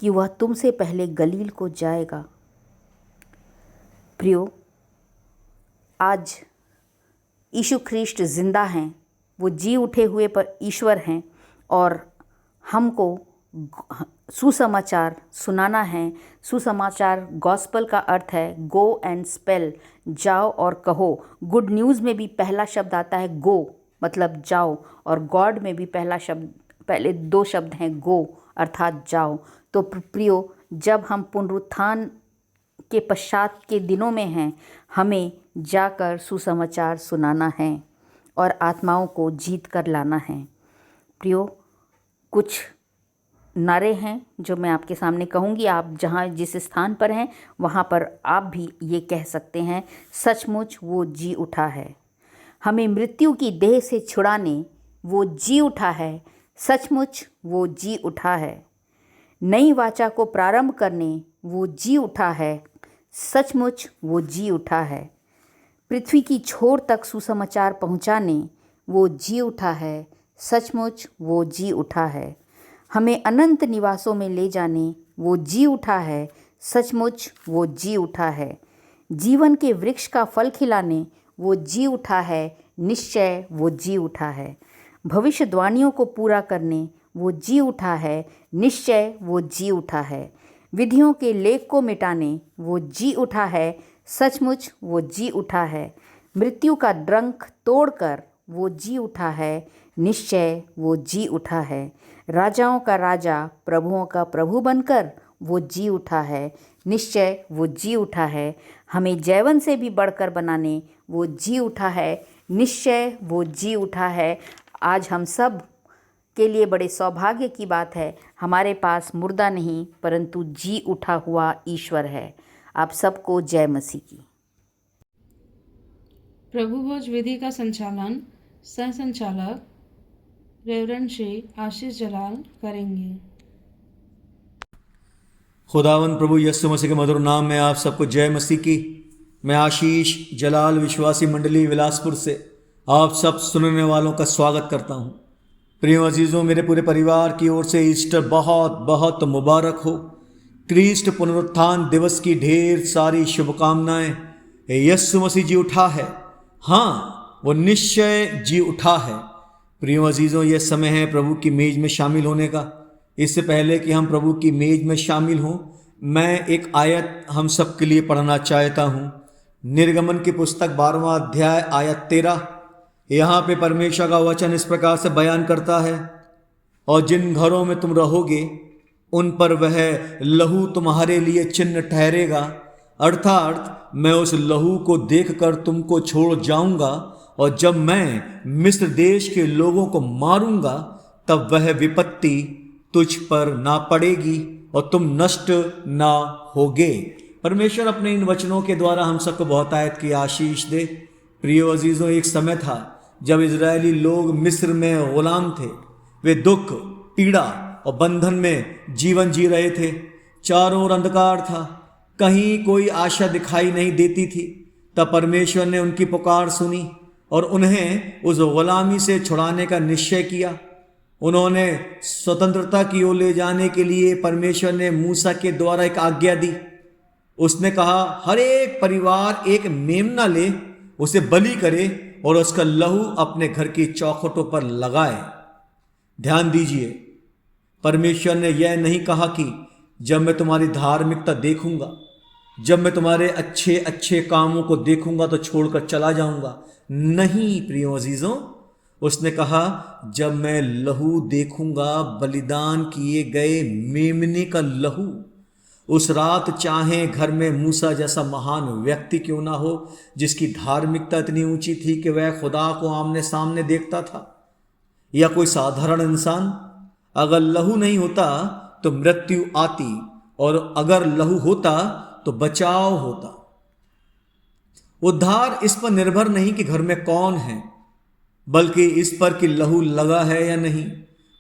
कि वह तुमसे पहले गलील को जाएगा। प्रियो, आज यीशु ख्रीष्ट जिंदा हैं, वो जी उठे हुए पर ईश्वर हैं और हमको सुसमाचार सुनाना है। सुसमाचार गॉस्पल का अर्थ है गो एंड स्पेल, जाओ और कहो। गुड न्यूज़ में भी पहला शब्द आता है गो, मतलब जाओ, और गॉड में भी पहले 2 शब्द हैं गो अर्थात जाओ। तो प्रियो, जब हम पुनरुत्थान के पश्चात के दिनों में हैं, हमें जाकर सुसमाचार सुनाना है और आत्माओं को जीत कर लाना है। प्रियो, कुछ नारे हैं जो मैं आपके सामने कहूँगी। आप जहाँ जिस स्थान पर हैं वहाँ पर आप भी ये कह सकते हैं, सचमुच वो जी उठा है। हमें मृत्यु की देह से छुड़ाने वो जी उठा है, सचमुच वो जी उठा है। नई वाचा को प्रारंभ करने वो जी उठा है, सचमुच वो जी उठा है। पृथ्वी की छोर तक सुसमाचार पहुँचाने वो जी उठा है, सचमुच वो जी उठा है। हमें अनंत निवासों में ले जाने वो जी उठा है, सचमुच वो जी उठा है। जीवन के वृक्ष का फल खिलाने वो जी उठा है, निश्चय वो जी उठा है। भविष्यवाणियों को पूरा करने वो जी उठा है, निश्चय वो जी उठा है। विधियों के लेख को मिटाने वो जी उठा है, सचमुच वो जी उठा है। मृत्यु का डंक तोड़कर वो जी उठा है, निश्चय वो जी उठा है। राजाओं का राजा, प्रभुओं का प्रभु बनकर वो जी उठा है, निश्चय वो जी उठा है। हमें जैवन से भी बढ़कर बनाने वो जी उठा है, निश्चय वो जी उठा है। आज हम सब के लिए बड़े सौभाग्य की बात है, हमारे पास मुर्दा नहीं परंतु जी उठा हुआ ईश्वर है। आप सबको जय मसीह की। प्रभु भोज विधि का संचालन सह संचालक रेवरेंड श्री आशीष जलाल करेंगे। खुदावन प्रभु यीशु मसीह के मधुर नाम में आप सबको जय मसीह की। मैं आशीष जलाल विश्वासी मंडली बिलासपुर से आप सब सुनने वालों का स्वागत करता हूँ। प्रिय अजीज़ों, मेरे पूरे परिवार की ओर से ईस्टर बहुत बहुत मुबारक हो। क्रिस्ट पुनरुत्थान दिवस की ढेर सारी शुभकामनाएं। यीशु मसीह जी उठा है, हाँ वो निश्चय जी उठा है। प्रिय अजीज़ों, यह समय है प्रभु की मेज में शामिल होने का। इससे पहले कि हम प्रभु की मेज में शामिल हों, मैं एक आयत हम सब के लिए पढ़ना चाहता हूँ। निर्गमन की पुस्तक 12वां अध्याय आयत 13। यहाँ पे परमेश्वर का वचन इस प्रकार से बयान करता है, और जिन घरों में तुम रहोगे उन पर वह लहू तुम्हारे लिए चिन्ह ठहरेगा, अर्थात मैं उस लहू को देखकर तुमको छोड़ जाऊंगा, और जब मैं मिस्र देश के लोगों को मारूंगा तब वह विपत्ति तुझ पर ना पड़ेगी और तुम नष्ट ना होगे। परमेश्वर अपने इन वचनों के द्वारा हम सबको बहुतायत की आशीष दे। प्रिय अजीज़ों, एक समय था जब इजरायली लोग मिस्र में गुलाम थे। वे दुख, पीड़ा और बंधन में जीवन जी रहे थे। चारों ओर अंधकार था, कहीं कोई आशा दिखाई नहीं देती थी। तब परमेश्वर ने उनकी पुकार सुनी और उन्हें उस गुलामी से छुड़ाने का निश्चय किया। उन्होंने स्वतंत्रता की ओर ले जाने के लिए परमेश्वर ने मूसा के द्वारा एक आज्ञा दी। उसने कहा, हर एक परिवार एक मेमना ले, उसे बलि करे और उसका लहू अपने घर की चौखटों पर लगाए। ध्यान दीजिए, परमेश्वर ने यह नहीं कहा कि जब मैं तुम्हारी धार्मिकता देखूंगा, जब मैं तुम्हारे अच्छे अच्छे कामों को देखूंगा तो छोड़कर चला जाऊंगा। नहीं प्रियो अजीजों, उसने कहा जब मैं लहू देखूंगा, बलिदान किए गए मेमने का लहू। उस रात चाहे घर में मूसा जैसा महान व्यक्ति क्यों ना हो, जिसकी धार्मिकता इतनी ऊंची थी कि वह खुदा को आमने सामने देखता था, या कोई साधारण इंसान, अगर लहू नहीं होता तो मृत्यु आती, और अगर लहू होता तो बचाव होता। उद्धार इस पर निर्भर नहीं कि घर में कौन है, बल्कि इस पर कि लहू लगा है या नहीं।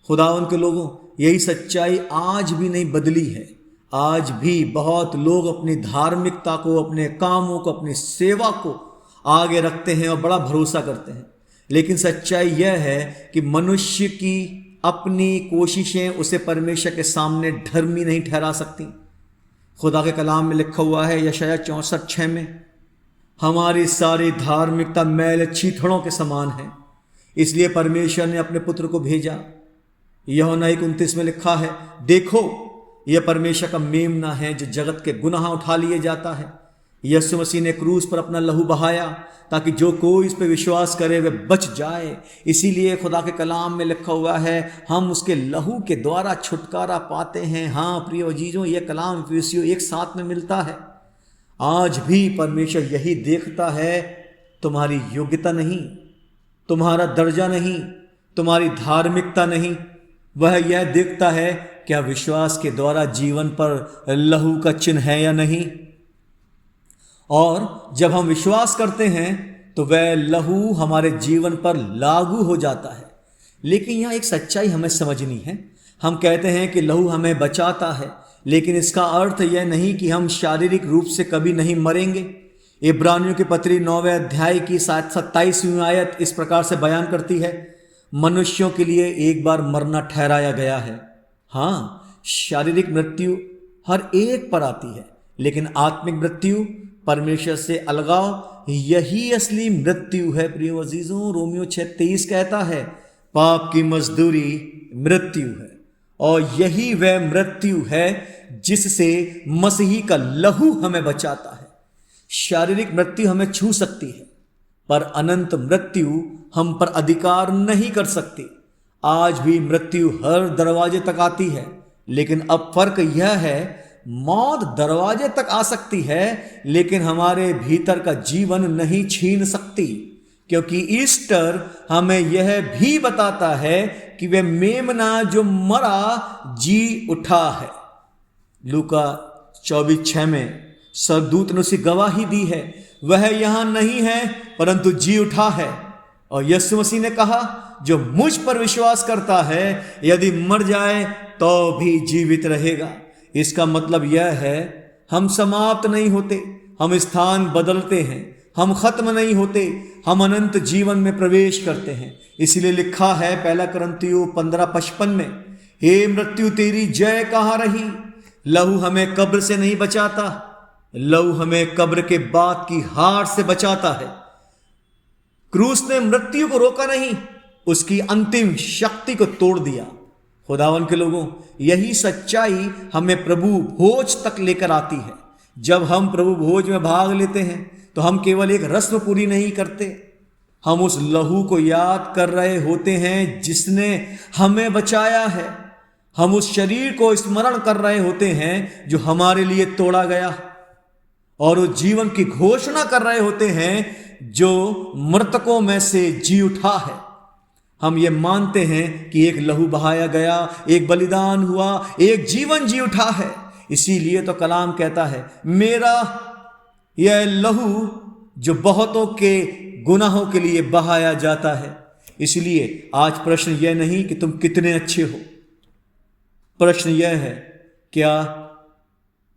खुदावन के लोगों, यही सच्चाई आज भी नहीं बदली है। आज भी बहुत लोग अपनी धार्मिकता को, अपने कामों को, अपनी सेवा को आगे रखते हैं और बड़ा भरोसा करते हैं, लेकिन सच्चाई यह है कि मनुष्य की अपनी कोशिशें उसे परमेश्वर के सामने धर्मी नहीं ठहरा सकती। खुदा के कलाम में लिखा हुआ है यशायाह 64:6 में, हमारी सारी धार्मिकता मैल चीथड़ों के समान है, इसलिए परमेश्वर ने अपने पुत्र को भेजा। यूहन्ना 1:29 में लिखा है, देखो यह परमेश्वर का मेमना है जो जगत के गुनाह उठा लिए जाता है। यीशु मसीह ने क्रूस पर अपना लहू बहाया ताकि जो कोई इस पर विश्वास करे वह बच जाए। इसीलिए खुदा के कलाम में लिखा हुआ है हम उसके लहू के द्वारा छुटकारा पाते हैं। हाँ प्रिय अजीजों, यह कलाम इफिसियों 1:7 में मिलता है। आज भी परमेश्वर यही देखता है, तुम्हारी योग्यता नहीं, तुम्हारा दर्जा नहीं, तुम्हारी धार्मिकता नहीं, वह यह देखता है क्या विश्वास के द्वारा जीवन पर लहू का चिन्ह है या नहीं। और जब हम विश्वास करते हैं तो वह लहू हमारे जीवन पर लागू हो जाता है। लेकिन यहाँ एक सच्चाई हमें समझनी है। हम कहते हैं कि लहू हमें बचाता है, लेकिन इसका अर्थ यह नहीं कि हम शारीरिक रूप से कभी नहीं मरेंगे। इब्रानियों की पत्री 9वें अध्याय की 27वीं आयत इस प्रकार से बयान करती है, मनुष्यों के लिए एक बार मरना ठहराया गया है। हाँ, शारीरिक मृत्यु हर एक पर आती है, लेकिन आत्मिक मृत्यु, परमेश्वर से अलगाव, यही असली मृत्यु है। प्रिय अजीजों, रोमियो 6:23 कहता है पाप की मजदूरी मृत्यु है, और यही वह मृत्यु है जिससे मसीही का लहू हमें बचाता है। शारीरिक मृत्यु हमें छू सकती है, पर अनंत मृत्यु हम पर अधिकार नहीं कर सकती। आज भी मृत्यु हर दरवाजे तक आती है, लेकिन अब फर्क यह है मौत दरवाजे तक आ सकती है, लेकिन हमारे भीतर का जीवन नहीं छीन सकती, क्योंकि ईस्टर हमें यह भी बताता है कि वह मेमना जो मरा जी उठा है। लूका 24:6 में सरदूत ने उसे गवाही दी है, वह यहां नहीं है परंतु जी उठा है। और यीशु मसीह ने कहा जो मुझ पर विश्वास करता है यदि मर जाए तो भी जीवित रहेगा। इसका मतलब यह है हम समाप्त नहीं होते, हम स्थान बदलते हैं, हम खत्म नहीं होते, हम अनंत जीवन में प्रवेश करते हैं। इसलिए लिखा है 1 कुरिन्थियों 15:55 में, हे मृत्यु तेरी जय कहाँ रही। लहू हमें कब्र से नहीं बचाता, लहू हमें कब्र के बाद की हार से बचाता है। क्रूस ने मृत्यु को रोका नहीं, उसकी अंतिम शक्ति को तोड़ दिया। खुदावन के लोगों, यही सच्चाई हमें प्रभु भोज तक लेकर आती है। जब हम प्रभु भोज में भाग लेते हैं तो हम केवल एक रस्म पूरी नहीं करते, हम उस लहू को याद कर रहे होते हैं जिसने हमें बचाया है। हम उस शरीर को स्मरण कर रहे होते हैं जो हमारे लिए तोड़ा गया, और उस जीवन की घोषणा कर रहे होते हैं जो मृतकों में से जी उठा है। हम ये मानते हैं कि एक लहू बहाया गया, एक बलिदान हुआ, एक जीवन जी उठा है। इसीलिए तो कलाम कहता है मेरा यह लहू जो बहुतों के गुनाहों के लिए बहाया जाता है। इसलिए आज प्रश्न यह नहीं कि तुम कितने अच्छे हो, प्रश्न यह है क्या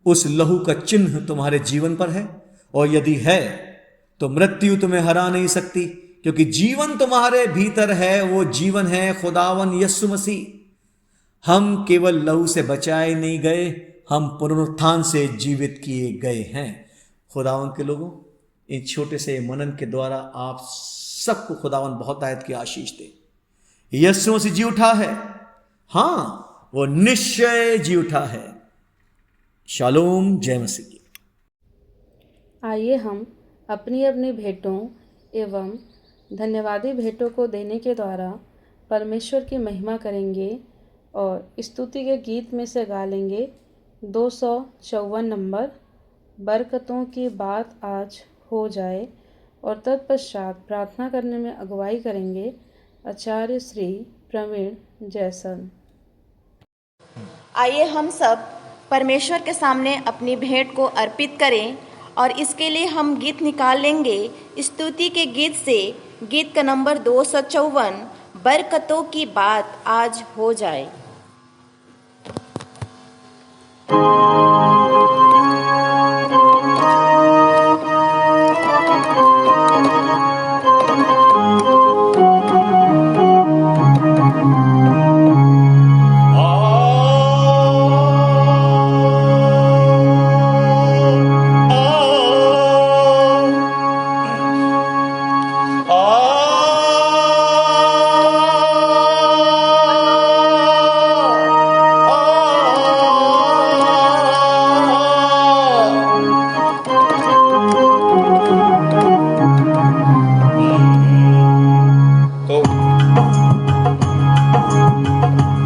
उस लहू का चिन्ह तुम्हारे जीवन पर है, और यदि है तो मृत्यु तुम्हें हरा नहीं सकती, क्योंकि जीवन तुम्हारे भीतर है। वो जीवन है खुदावन यीशु मसीह। हम केवल लहू से बचाए नहीं गए, हम पुनरुत्थान से जीवित किए गए हैं। खुदावन के लोगों, इन छोटे से मनन के द्वारा आप सबको खुदावन बहुत आयत की आशीष दे। यीशु मसीह जी उठा है, हाँ वो निश्चय जी उठा है। शालोम, जय मसीह की। आइए हम अपनी अपनी भेंटों एवं धन्यवादी भेंटों को देने के द्वारा परमेश्वर की महिमा करेंगे और स्तुति के गीत में से गा लेंगे 254 नंबर, बरकतों की बात आज हो जाए, और तत्पश्चात प्रार्थना करने में अगुवाई करेंगे आचार्य श्री प्रवीण जैसल। आइए हम सब परमेश्वर के सामने अपनी भेंट को अर्पित करें, और इसके लिए हम गीत निकाल लेंगे स्तुति के गीत से, गीत का नंबर 254, बरकतों की बात आज हो जाए।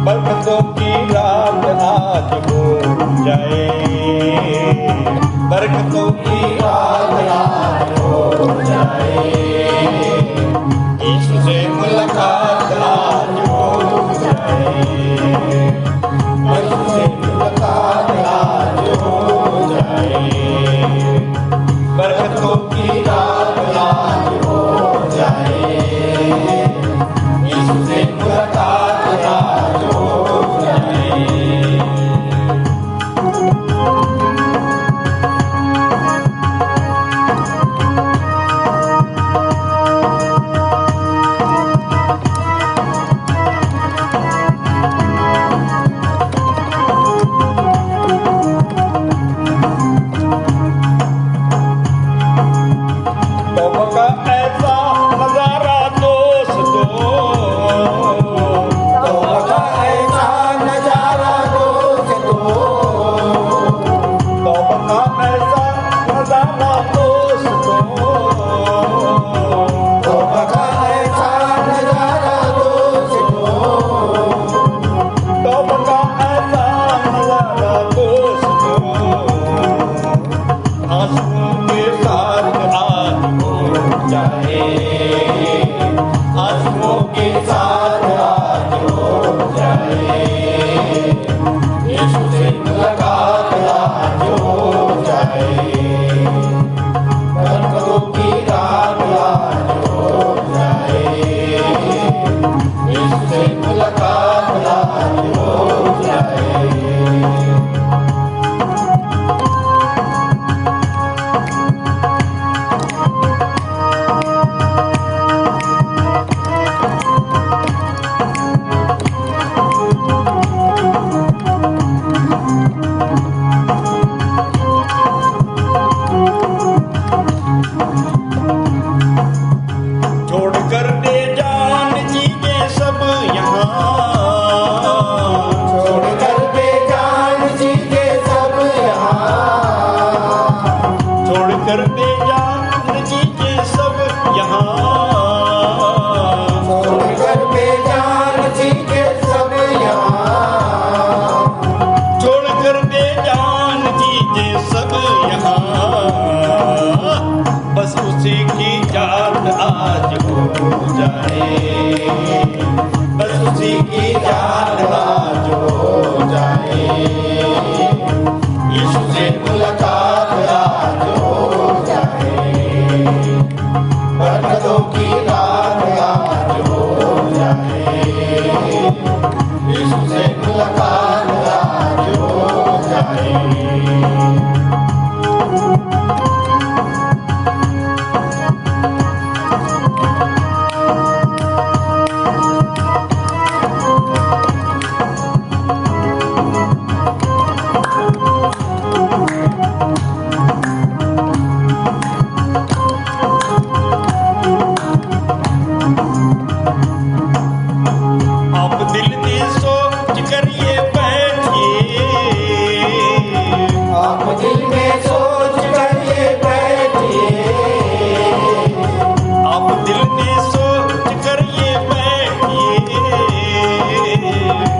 बरकतों की रात आज हो जाए, बरकतों की रात आज हो जाए, यीशु से मुलाकात आज हो जाए, यीशु से मुलाकात आज हो जाए, बरकतों की रात आज हो जाए, यीशु से मुलाकात आज हो जाए। तौबा का ऐसा नजारा दोस्तों, तौबा का ऐसा नजारा दोस्तों, तौबा का ऐसा नजारा दोस्तों, तौबा का ऐसा नजारा दोस्तों, तौबा का ऐसा नजारा दोस्तों, आंसुओं के साथ आज हो जाए, आंसुओं के साथ आज हो जाए, यीशु से मुलाकात आज हो जाए, बरकतों की रात आज हो जाए, यीशु से मुलाकात आज हो जाए। छोड़कर दे जान चीजें सब यहाँ, छोड़कर दे जान चीजें सब यहाँ, छोड़कर दे जान चीजें सब यहाँ, छोड़कर दे जान चीजें सब यहाँ, छोड़कर दे जान चीजें सब यहाँ, बस उसी की याद आज हो जाए, बस उसी की याद आज हो जाए, यीशु से मुलाकात आज हो जाए, बरकतों की रात आज हो जाए, यीशु से मुलाकात आज हो जाए। आप दिल में सोच कर ये बैठिए, आप दिल में सोच कर ये बैठिए, आप दिल में सोच कर ये बैठिए,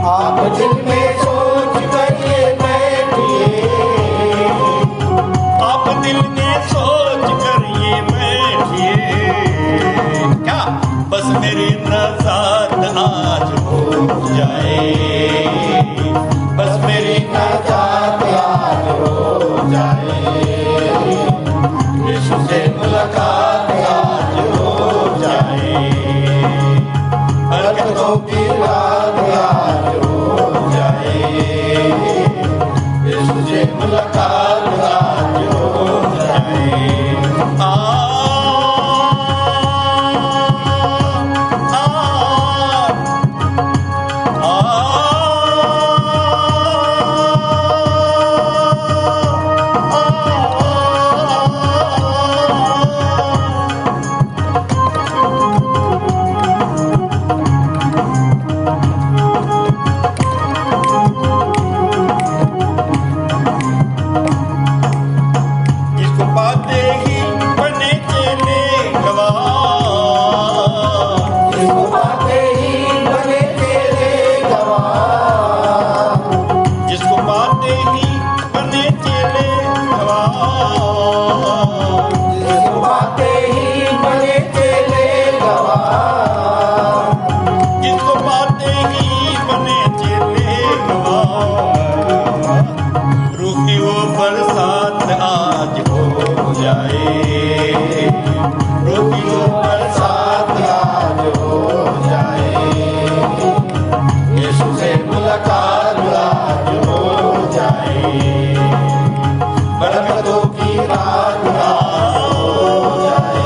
आप दिल में सोच कर ये बैठिए, आप दिल में सोच कर ये बैठिए, क्या बस मेरी नजात आज हो जाए, बस मेरी नजात आज हो जाए, यीशु से मुलाकात आज हो जाए, बरकतों की रात आज हो जाए, यीशु रोगियों पर साथ आज हो जाए, यीशु से मुलाकात आज हो जाए, बरकतों की रात आज हो जाए,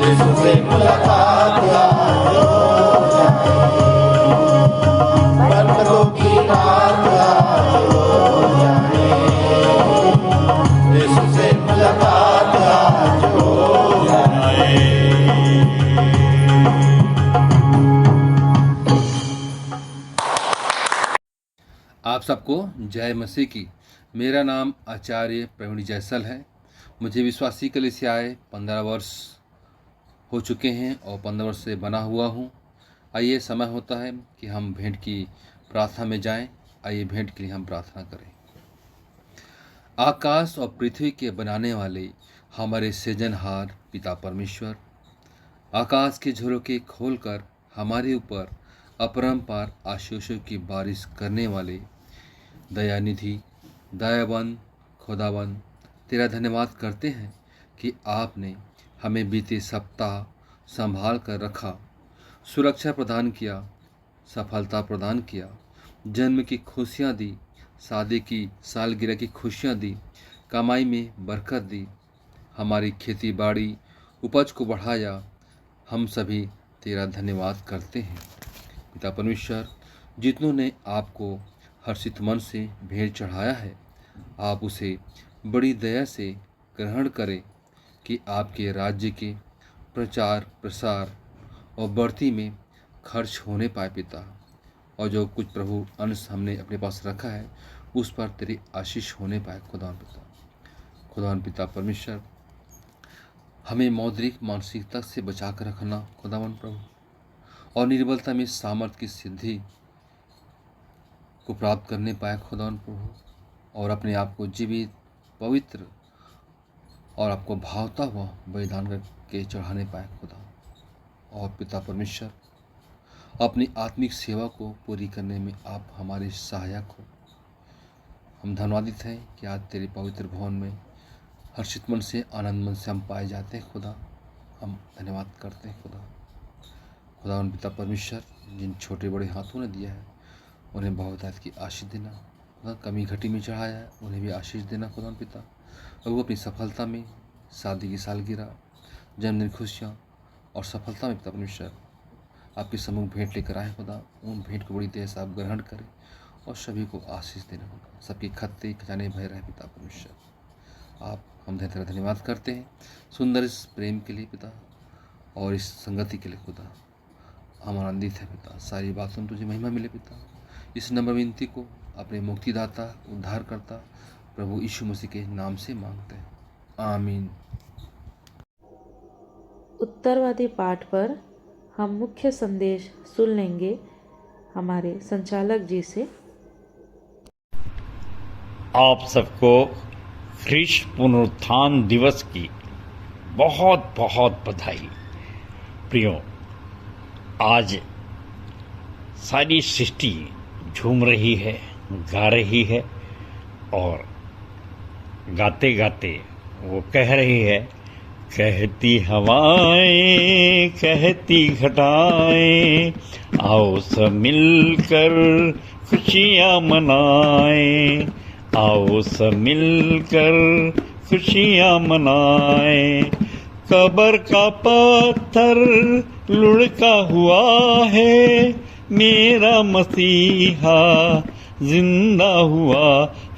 यीशु से मुलाकात आज हो जाए, बरकतों की रात आज हो जाए, यीशु से मुलाकात आज हो जाए। आप सबको जय मसीह की। मेरा नाम आचार्य प्रवीण जैसल है। मुझे विश्वासी कलीसियाए 15 वर्ष हो चुके हैं और 15 वर्ष से बना हुआ हूँ। आइए समय होता है कि हम भेंट की प्रार्थना में जाएं। आइए भेंट के लिए हम प्रार्थना करें। आकाश और पृथ्वी के बनाने वाले हमारे सृजनहार पिता परमेश्वर, आकाश के झरोखे खोलकर हमारे ऊपर अपरंपार आशीषों की बारिश करने वाले दयानिधि दयाबंद खुदाबंद, तेरा धन्यवाद करते हैं कि आपने हमें बीते सप्ताह संभाल कर रखा, सुरक्षा प्रदान किया, सफलता प्रदान किया, जन्म की खुशियाँ दी, शादी की सालगिरह की खुशियाँ दी, कमाई में बरकत दी, हमारी खेती बाड़ी उपज को बढ़ाया। हम सभी तेरा धन्यवाद करते हैं। पिता परमेश्वर, जितनों ने आपको हर्षित मन से भेंट चढ़ाया है, आप उसे बड़ी दया से ग्रहण करें कि आपके राज्य के प्रचार प्रसार और बढ़ती में खर्च होने पाए पिता। और जो कुछ प्रभु अंश हमने अपने पास रखा है उस पर तेरी आशीष होने पाए खुदावन पिता। खुदावन पिता परमेश्वर, हमें मौद्रिक मानसिकता से बचा कर रखना खुदावन प्रभु, और निर्बलता में सामर्थ्य की सिद्धि को प्राप्त करने पाए खुदावन प्रभु, और अपने आप को जीवित पवित्र और आपको भावता हुआ बलिदान करके चढ़ाने पाए खुदा। और पिता परमेश्वर, अपनी आत्मिक सेवा को पूरी करने में आप हमारे सहायक हो। हम धन्यवादित हैं कि आज तेरे पवित्र भवन में हर्षित मन से आनंद मन से हम पाए जाते हैं खुदा। हम धन्यवाद करते हैं खुदा। खुदावन पिता परमेश्वर, जिन छोटे बड़े हाथों ने दिया है उन्हें बहुतायत की आशीष देना खुदा। कमी घटी में चढ़ाया है उन्हें भी आशीष देना खुदावन पिता। और वो अपनी सफलता में, शादी की सालगिरह, जन्मदिन खुशियाँ और सफलता में पिता परमेश्वर आपके सम्मुख भेंट लेकर आए खुदा। उन भेंट को बड़ी देर से आप ग्रहण करें और सभी को आशीष देना होगा। सबके खत्ते खजाने भय रहे पिता परमेश्वर। आप हम तेरा धन्यवाद करते हैं सुंदर इस प्रेम के लिए पिता, और इस संगति के लिए खुदा। हम आनंदित हैं पिता। सारी बातों में तुझे महिमा मिले पिता। इस नम्र विनती को अपने मुक्तिदाता उद्धारकर्ता प्रभु यीशु मसीह के नाम से मांगते हैं, आमीन। उत्तरवादी पाठ पर हम मुख्य संदेश सुन लेंगे हमारे संचालक जी से। आप सबको ख्रीष्ट पुनरुत्थान दिवस की बहुत बहुत बधाई। प्रियो, आज सारी सृष्टि झूम रही है, गा रही है, और गाते गाते वो कह रही है, कहती हवाएं कहती घटाएं, आओ सब मिलकर खुशियाँ मनाएं, आओ सब मिलकर खुशियाँ मनाएं। कब्र का पत्थर लुढ़का हुआ है, मेरा मसीहा जिंदा हुआ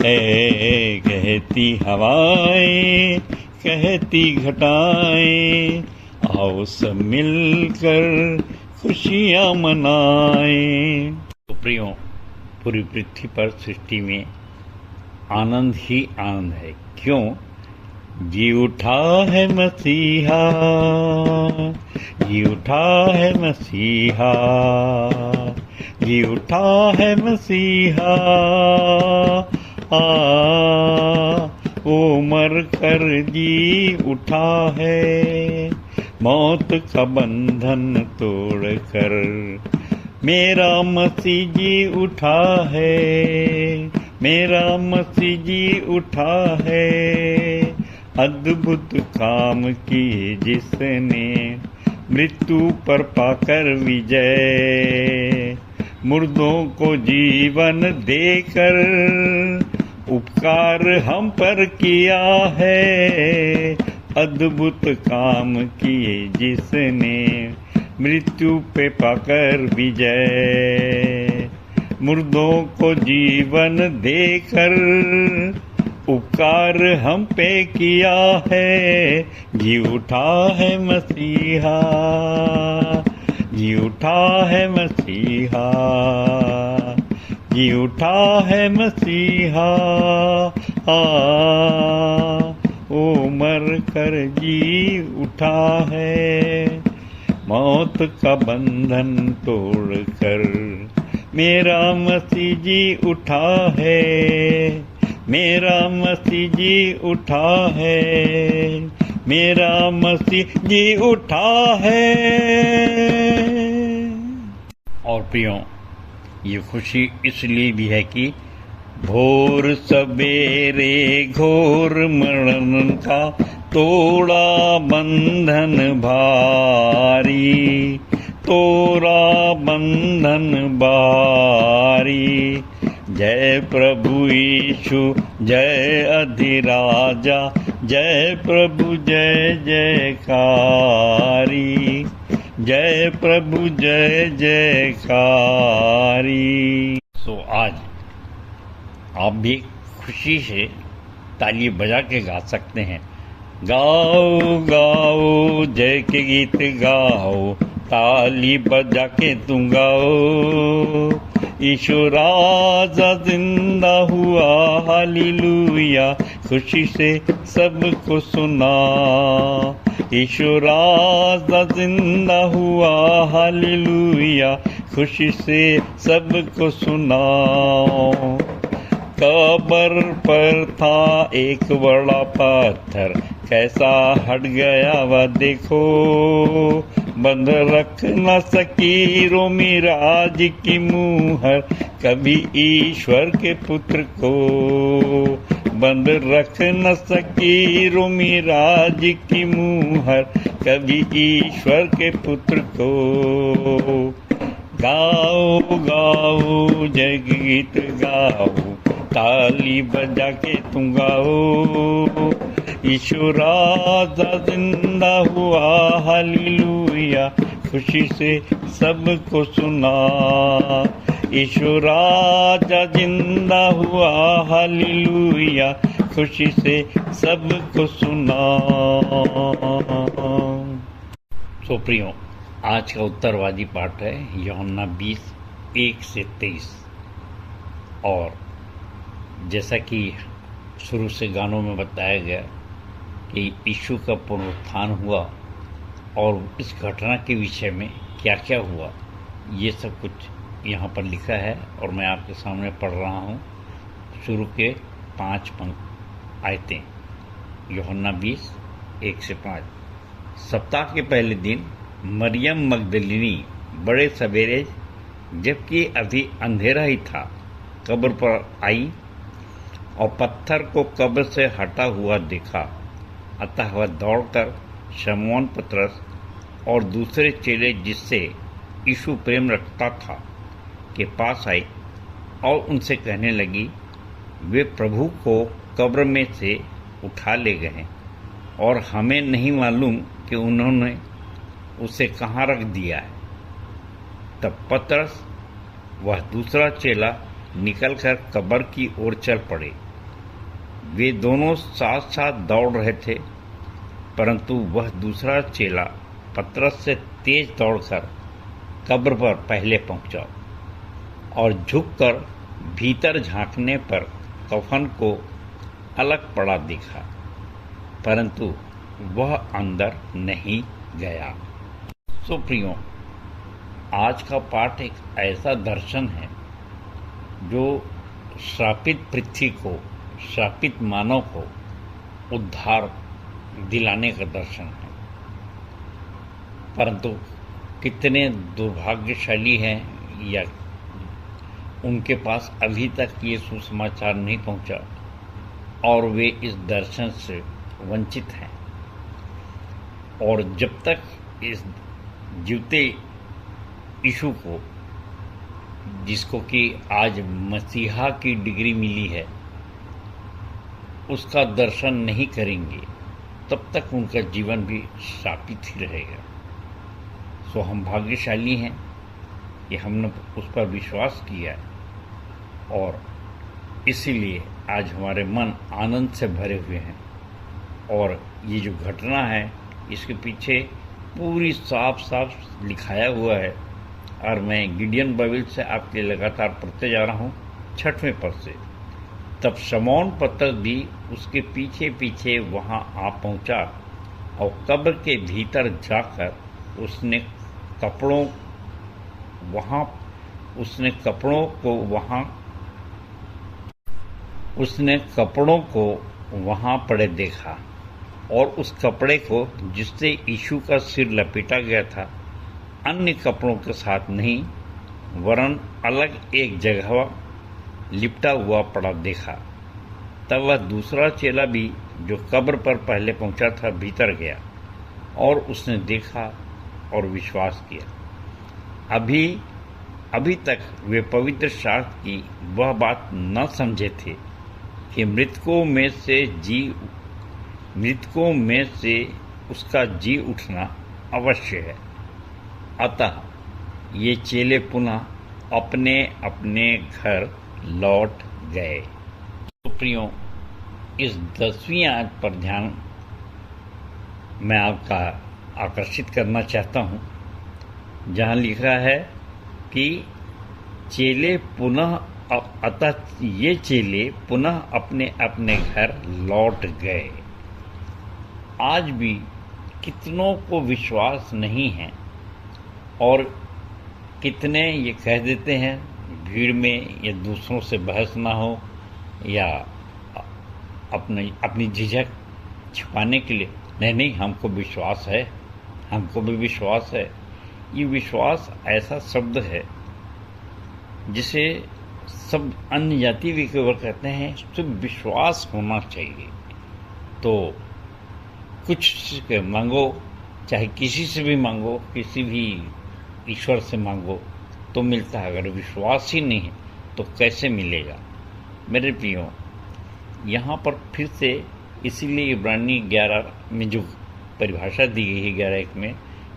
है। कहती हवाएं कहती घटाएं, आओ सब मिलकर खुशियाँ मनाएं। तो प्रियो, पूरी पृथ्वी पर सृष्टि में आनंद ही आनंद है। क्यों? जी उठा है मसीहा, जी उठा है मसीहा, जी उठा है मसीहा। वो मर कर जी उठा है, मौत का बंधन तोड़ कर। मेरा मसीह जी उठा है, मेरा मसीह जी उठा है। अद्भुत काम किए जिसने मृत्यु पर पाकर विजय, मुर्दों को जीवन देकर उपकार हम पर किया है। अद्भुत काम किए जिसने मृत्यु पे पाकर विजय, मुर्दों को जीवन देकर उपकार हम पे किया है। जी उठा है मसीहा, जी उठा है मसीहा, जी उठा है मसीहा। ओ मर कर जी उठा है, मौत का बंधन तोड़ कर मेरा मसीह जी उठा है, मेरा मसीह जी उठा है, मेरा मसीह जी उठा है। और प्रियो, ये खुशी इसलिए भी है कि भोर सवेरे घोर मरण का तोड़ा बंधन भारी, तोड़ा बंधन भारी। जय प्रभु यीशु जय अधिराजा, जय प्रभु जय जयकारी, जय प्रभु जय जयकारी। सो आज आप भी खुशी से ताली बजा के गा सकते हैं। गाओ गाओ जय के गीत गाओ, ताली बजा के तुम गाओ। यीशु राजा जिंदा हुआ, हालेलुया, खुशी से सबको सुना। यीशु राजा जिंदा हुआ, हालेलुया, खुशी से सबको सुनाओ। कब्र पर था एक बड़ा पत्थर, कैसा हट गया वह देखो। बंद रख न सकी रोमी राज की मुहर, कभी ईश्वर के पुत्र को। बंद रख न सकी रोमी राज की मुहर, कभी ईश्वर के पुत्र को। गाओ गाओ जय गीत गाओ, ताली बजा के तुम गाओ। यीशु राजा जिंदा हुआ, हालेलुया, खुशी से सबको सुना। यीशु राजा जिंदा हुआ, हालेलुया, खुशी से सबको सुना। सो प्रियो, आज का उत्तरवादी पाठ है यूहन्ना 20:1-23। और जैसा कि शुरू से गानों में बताया गया कि यीशु का पुनरुत्थान हुआ और इस घटना के विषय में क्या क्या हुआ, ये सब कुछ यहाँ पर लिखा है और मैं आपके सामने पढ़ रहा हूँ। शुरू के 5 आयतें, यूहन्ना 20:1-5। सप्ताह के पहले दिन मरियम मगदलिनी बड़े सवेरे, जबकि अभी अंधेरा ही था, कब्र पर आई और पत्थर को कब्र से हटा हुआ देखा। अतः वह दौड़कर शमौन पतरस और दूसरे चेले जिससे यीशु प्रेम रखता था के पास आई और उनसे कहने लगी, वे प्रभु को कब्र में से उठा ले गए और हमें नहीं मालूम कि उन्होंने उसे कहाँ रख दिया है। तब पतरस वह दूसरा चेला निकलकर कब्र की ओर चल पड़े। वे दोनों साथ साथ दौड़ रहे थे, परंतु वह दूसरा चेला पतरस से तेज दौड़कर कब्र पर पहले पहुंचा और झुककर भीतर झांकने पर कफन को अलग पड़ा देखा, परंतु वह अंदर नहीं गया। सो प्रियो, आज का पाठ एक ऐसा दर्शन है जो श्रापित पृथ्वी को, श्रापित मानव को उद्धार दिलाने का दर्शन है। परंतु कितने दुर्भाग्यशाली हैं या उनके पास अभी तक ये सुसमाचार नहीं पहुंचा और वे इस दर्शन से वंचित हैं। और जब तक इस जीवते यीशु को, जिसको कि आज मसीहा की डिग्री मिली है, उसका दर्शन नहीं करेंगे, तब तक उनका जीवन भी शापित ही रहेगा। सो हम भाग्यशाली हैं कि हमने उस पर विश्वास किया है और इसीलिए आज हमारे मन आनंद से भरे हुए हैं। और ये जो घटना है, इसके पीछे पूरी साफ साफ लिखाया हुआ है। और मैं गिडियन बाइबल से आपके लिए लगातार पढ़ते जा रहा हूँ 6वें पद से। तब शमौन पतरस भी उसके पीछे पीछे वहाँ आ पहुँचा और कब्र के भीतर जाकर उसने कपड़ों को वहाँ पड़े देखा और उस कपड़े को जिससे यीशु का सिर लपेटा गया था अन्य कपड़ों के साथ नहीं, वरन अलग एक जगह लिपटा हुआ पड़ा देखा। तब वह दूसरा चेला भी जो कब्र पर पहले पहुंचा था भीतर गया और उसने देखा और विश्वास किया। अभी तक वे पवित्र शास्त्र की वह बात न समझे थे कि मृतकों में से उसका जी उठना अवश्य है। अतः ये चेले पुनः अपने अपने घर लौट गए। तो प्रियों, इस 10वीं आयत पर ध्यान मैं आपका आकर्षित करना चाहता हूँ, जहाँ लिखा है कि ये चेले पुनः अपने अपने घर लौट गए। आज भी कितनों को विश्वास नहीं है और कितने ये कह देते हैं भीड़ में या दूसरों से बहस ना हो या अपनी झिझक छिपाने के लिए, नहीं हमको विश्वास है, हमको भी विश्वास है। ये विश्वास ऐसा शब्द है जिसे सब अन्य जाति भी केवल कहते हैं, सिर्फ विश्वास होना चाहिए। तो कुछ मांगो, चाहे किसी से भी मांगो, किसी भी ईश्वर से मांगो तो मिलता है। अगर विश्वास ही नहीं है तो कैसे मिलेगा। मेरे प्रियो, यहाँ पर फिर से इसीलिए इब्रानी 11 में जो परिभाषा दी गई है 11:1 में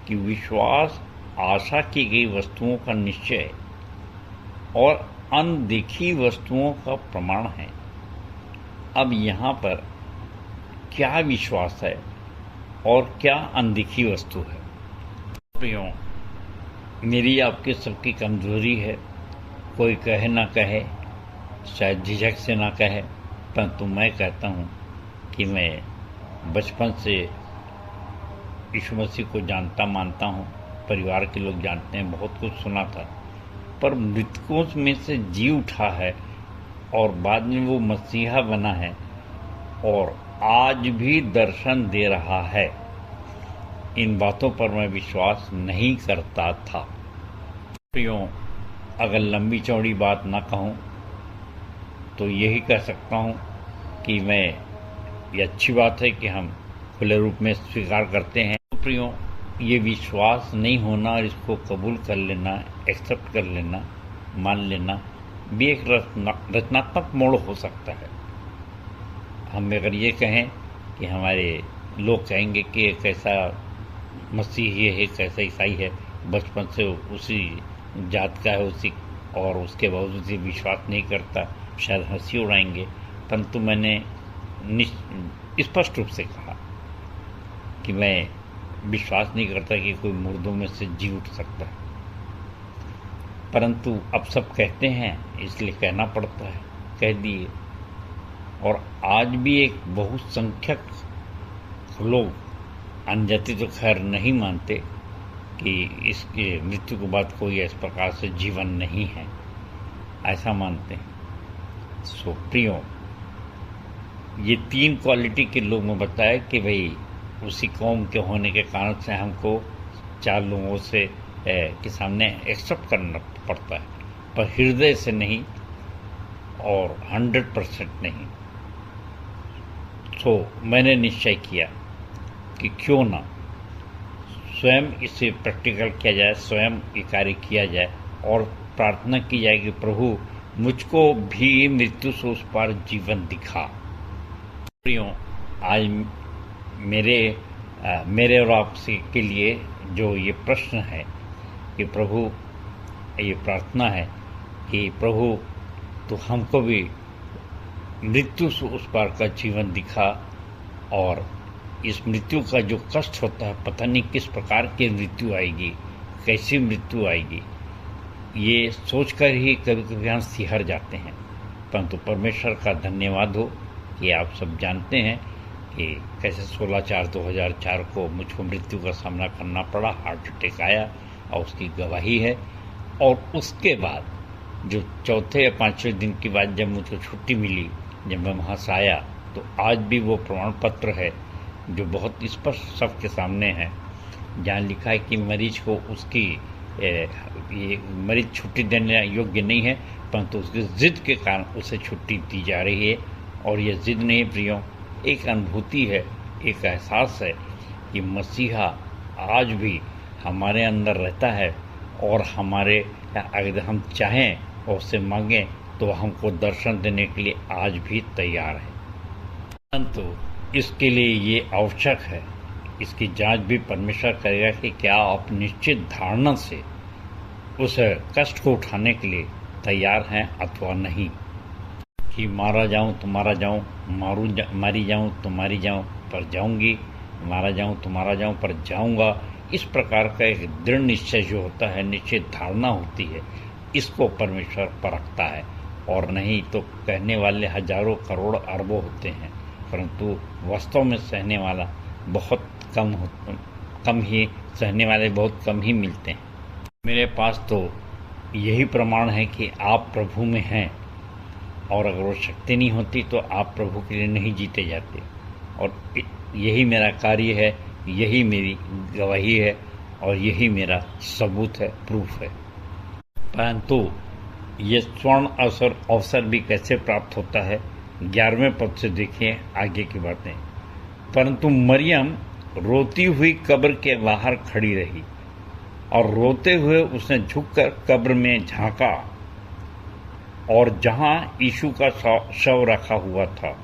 कि विश्वास आशा की गई वस्तुओं का निश्चय और अनदेखी वस्तुओं का प्रमाण है। अब यहाँ पर क्या विश्वास है और क्या अनदेखी वस्तु है। प्रियो, मेरी आपके सबकी कमजोरी है, कोई कहे ना कहे, शायद झिझक से ना कहे, परंतु मैं कहता हूँ कि मैं बचपन से यीशु मसीह को जानता मानता हूँ। परिवार के लोग जानते हैं, बहुत कुछ सुना था, पर मृतकों में से जी उठा है और बाद में वो मसीहा बना है और आज भी दर्शन दे रहा है। इन बातों पर मैं विश्वास नहीं करता था। प्रियों, अगर लंबी चौड़ी बात ना कहूँ तो यही कह सकता हूँ कि ये अच्छी बात है कि हम खुले रूप में स्वीकार करते हैं। प्रियों, ये विश्वास नहीं होना और इसको कबूल कर लेना, एक्सेप्ट कर लेना, मान लेना भी एक रचनात्मक मोड़ हो सकता है। हम अगर ये कहें कि हमारे लोग कहेंगे कि एक ऐसा मसीही है, एक ऐसा ईसाई है, बचपन से उसी जात का है, उसी और उसके बावजूद ये विश्वास नहीं करता, शायद हंसी उड़ाएंगे। परंतु मैंने स्पष्ट रूप से कहा कि मैं विश्वास नहीं करता कि कोई मुर्दों में से जी उठ सकता है। परंतु अब सब कहते हैं इसलिए कहना पड़ता है, कह दिए। और आज भी एक बहुसंख्यक लोग, अनजाति तो खैर नहीं मानते कि इसके मृत्यु के बाद कोई इस प्रकार से जीवन नहीं है, ऐसा मानते हैं। सो प्रियो, ये 3 क्वालिटी के लोग में बताया कि भाई उसी कौम के होने के कारण से हमको 4 लोगों से के सामने एक्सेप्ट करना पड़ता है, पर हृदय से नहीं और 100% नहीं। सो मैंने निश्चय किया कि क्यों ना स्वयं इसे प्रैक्टिकल किया जाए, स्वयं ये कार्य किया जाए और प्रार्थना की जाए कि प्रभु मुझको भी मृत्यु से उस पार जीवन दिखा। प्रियों, आज मेरे और आपसे के लिए जो ये प्रश्न है कि प्रभु, ये प्रार्थना है कि प्रभु तो हमको भी मृत्यु से उस पार का जीवन दिखा, और इस मृत्यु का जो कष्ट होता है, पता नहीं किस प्रकार की मृत्यु आएगी, कैसी मृत्यु आएगी, ये सोचकर ही कभी कभी हम सिहर जाते हैं। परंतु परमेश्वर का धन्यवाद हो कि आप सब जानते हैं कि कैसे 16/4/2004 को मुझको मृत्यु का सामना करना पड़ा, हार्ट अटैक आया और उसकी गवाही है। और उसके बाद जो चौथे या पाँचवें दिन के बाद जब मुझको छुट्टी मिली, जब मैं वहाँ से आया, तो आज भी वो प्रमाण पत्र है जो बहुत स्पष्ट सबके सामने है, जहाँ लिखा है कि मरीज को उसकी ये मरीज छुट्टी देने योग्य नहीं है, परंतु उसकी ज़िद के कारण उसे छुट्टी दी जा रही है। और ये ज़िद नहीं प्रियों, एक अनुभूति है, एक एहसास है कि मसीहा आज भी हमारे अंदर रहता है और हमारे अगर हम चाहें और उससे मांगें तो हमको दर्शन देने के लिए आज भी तैयार है। परंतु इसके लिए ये आवश्यक है, इसकी जांच भी परमेश्वर करेगा कि क्या आप निश्चित धारणा से उस कष्ट को उठाने के लिए तैयार हैं अथवा नहीं। कि मारा जाऊं तो मारा जाऊं, मारी जाऊं तो मारी जाऊं, पर जाऊंगी, मारा जाऊं तो मारा जाऊं, पर जाऊंगा। इस प्रकार का एक दृढ़ निश्चय जो होता है, निश्चित धारणा होती है, इसको परमेश्वर परखता है। और नहीं तो कहने वाले हजारों करोड़ अरबों होते हैं, परंतु वास्तव में सहने वाला बहुत कम ही सहने वाले बहुत कम ही मिलते हैं। मेरे पास तो यही प्रमाण है कि आप प्रभु में हैं, और अगर वो शक्ति नहीं होती तो आप प्रभु के लिए नहीं जीते जाते। और यही मेरा कार्य है, यही मेरी गवाही है और यही मेरा सबूत है, प्रूफ है। परंतु ये स्वर्ण अवसर भी कैसे प्राप्त होता है, 11वें पद से देखिए आगे की बातें। परंतु मरियम रोती हुई कब्र के बाहर खड़ी रही और रोते हुए उसने झुककर कब्र में झांका, और जहां यीशु का शव रखा हुआ था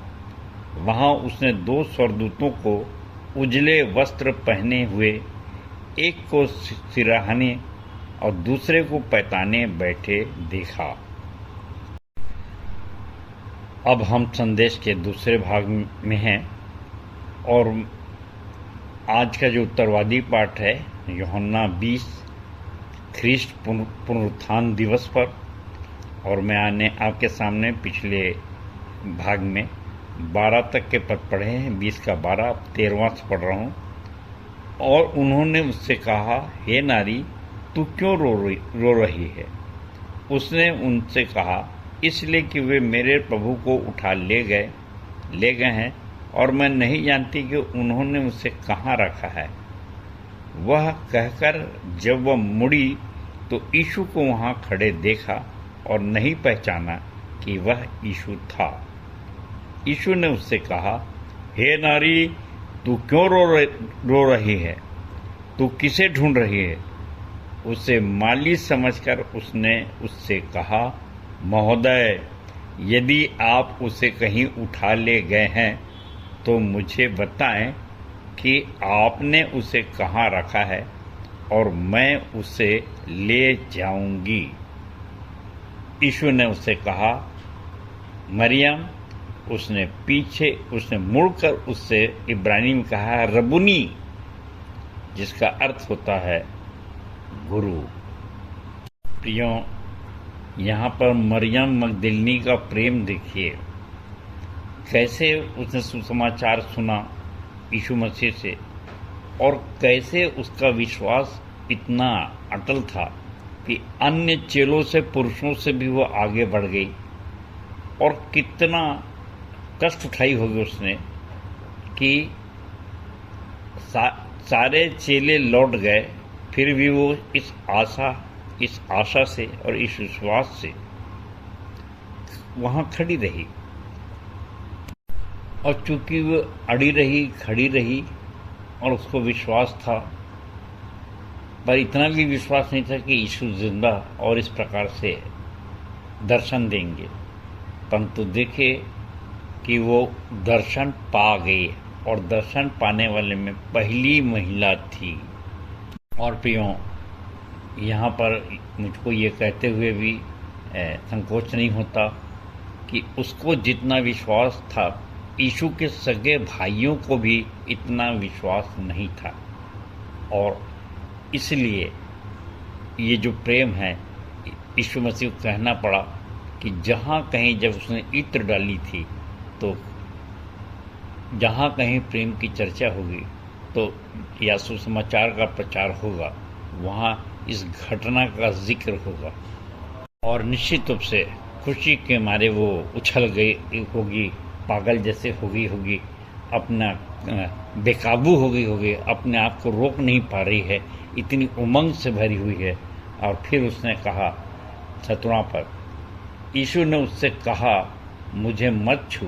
वहां उसने 2 स्वर्गदूतों को उजले वस्त्र पहने हुए, एक को सिराहने और दूसरे को पैताने बैठे देखा। अब हम संदेश के दूसरे भाग में हैं और आज का जो उत्तरवादी पाठ है यूहन्ना 20 ख्रीष्ट पुनरुत्थान दिवस पर। और मैं आपके सामने पिछले भाग में 12 तक के पद पढ़े हैं, 20 का 12, 13वां से पढ़ रहा हूँ। और उन्होंने उससे कहा, हे नारी, तू क्यों रो रही है? उसने उनसे कहा, इसलिए कि वे मेरे प्रभु को उठा ले गए हैं और मैं नहीं जानती कि उन्होंने उसे कहाँ रखा है। वह कहकर जब वह मुड़ी तो यीशु को वहाँ खड़े देखा और नहीं पहचाना कि वह यीशु था। यीशु ने उससे कहा, हे नारी, तू क्यों रो रही है? तू किसे ढूंढ रही है? उसे माली समझकर उसने उससे कहा, महोदय, यदि आप उसे कहीं उठा ले गए हैं तो मुझे बताएं कि आपने उसे कहाँ रखा है और मैं उसे ले जाऊंगी। यीशु ने उससे कहा, मरियम। उसने मुड़कर उससे इब्रानी में कहा, रबुनी, जिसका अर्थ होता है गुरु। प्रियों, यहाँ पर मरियम मगदलिनी का प्रेम देखिए, कैसे उसने सुसमाचार सुना यीशु मसीह से और कैसे उसका विश्वास इतना अटल था कि अन्य चेलों से, पुरुषों से भी वो आगे बढ़ गई। और कितना कष्ट उठाई होगी उसने कि सारे चेले लौट गए, फिर भी वो इस आशा से और इस विश्वास से वहाँ खड़ी रही। और चूंकि वो अड़ी रही, खड़ी रही और उसको विश्वास था, पर इतना भी विश्वास नहीं था कि यीशु जिंदा और इस प्रकार से दर्शन देंगे। परंतु देखे कि वो दर्शन पा गए और दर्शन पाने वाले में पहली महिला थी। और प्रियों, यहाँ पर मुझको ये कहते हुए भी संकोच नहीं होता कि उसको जितना विश्वास था, यीशु के सगे भाइयों को भी इतना विश्वास नहीं था। और इसलिए ये जो प्रेम है, यीशु मसीह को कहना पड़ा कि जहाँ कहीं जब उसने इत्र डाली थी, तो जहाँ कहीं प्रेम की चर्चा होगी तो या सुसमाचार का प्रचार होगा, वहाँ इस घटना का जिक्र होगा। और निश्चित रूप से खुशी के मारे वो उछल गई होगी, पागल जैसे हो गई होगी, अपना बेकाबू हो गई होगी, अपने आप को रोक नहीं पा रही है, इतनी उमंग से भरी हुई है। और फिर उसने कहा शत्रुओं पर, यीशु ने उससे कहा, मुझे मत छू,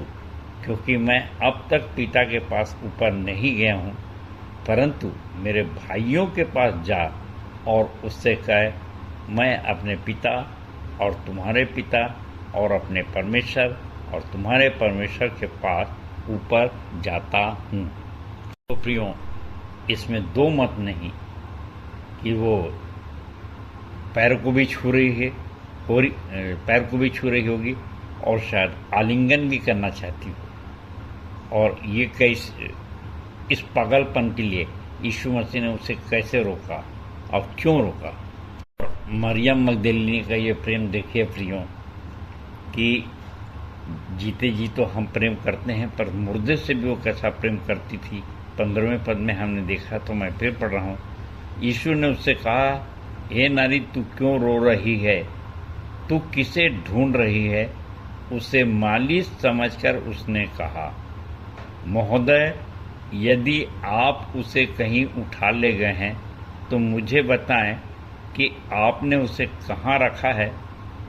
क्योंकि मैं अब तक पिता के पास ऊपर नहीं गया हूँ, परंतु मेरे भाइयों के पास जा और उससे कहे, मैं अपने पिता और तुम्हारे पिता और अपने परमेश्वर और तुम्हारे परमेश्वर के पास ऊपर जाता हूँ। तो प्रियों, इसमें दो मत नहीं कि वो पैर को भी छू रही है, पैर को भी छू रही होगी और शायद आलिंगन भी करना चाहती हो। और ये कैसे, इस पागलपन के लिए यीशु मसीह ने उसे कैसे रोका और क्यों रोका। मरियम मगदलिनी का ये प्रेम देखिए प्रियों, कि जीते जी तो हम प्रेम करते हैं, पर मुर्दे से भी वो कैसा प्रेम करती थी। 15वें पद में हमने देखा, तो मैं फिर पढ़ रहा हूँ। यीशु ने उससे कहा, हे नारी, तू क्यों रो रही है? तू किसे ढूंढ रही है? उसे मालिश समझकर उसने कहा, महोदय, यदि आप उसे कहीं उठा ले गए हैं तो मुझे बताएं कि आपने उसे कहाँ रखा है,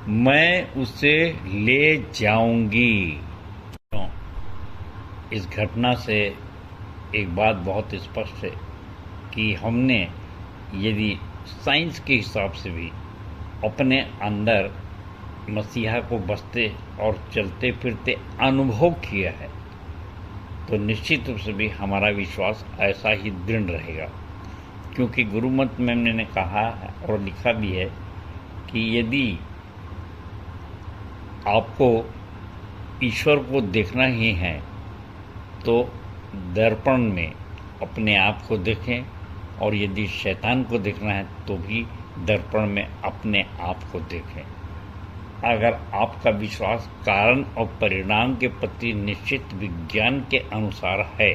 मैं उसे ले जाऊंगी। इस घटना से एक बात बहुत स्पष्ट है कि हमने यदि साइंस के हिसाब से भी अपने अंदर मसीहा को बसते और चलते फिरते अनुभव किया है, तो निश्चित रूप से भी हमारा विश्वास ऐसा ही दृढ़ रहेगा। क्योंकि गुरुमत में मैंने कहा है और लिखा भी है कि यदि आपको ईश्वर को देखना ही है तो दर्पण में अपने आप को देखें, और यदि शैतान को देखना है तो भी दर्पण में अपने आप को देखें। अगर आपका विश्वास कारण और परिणाम के प्रति निश्चित विज्ञान के अनुसार है,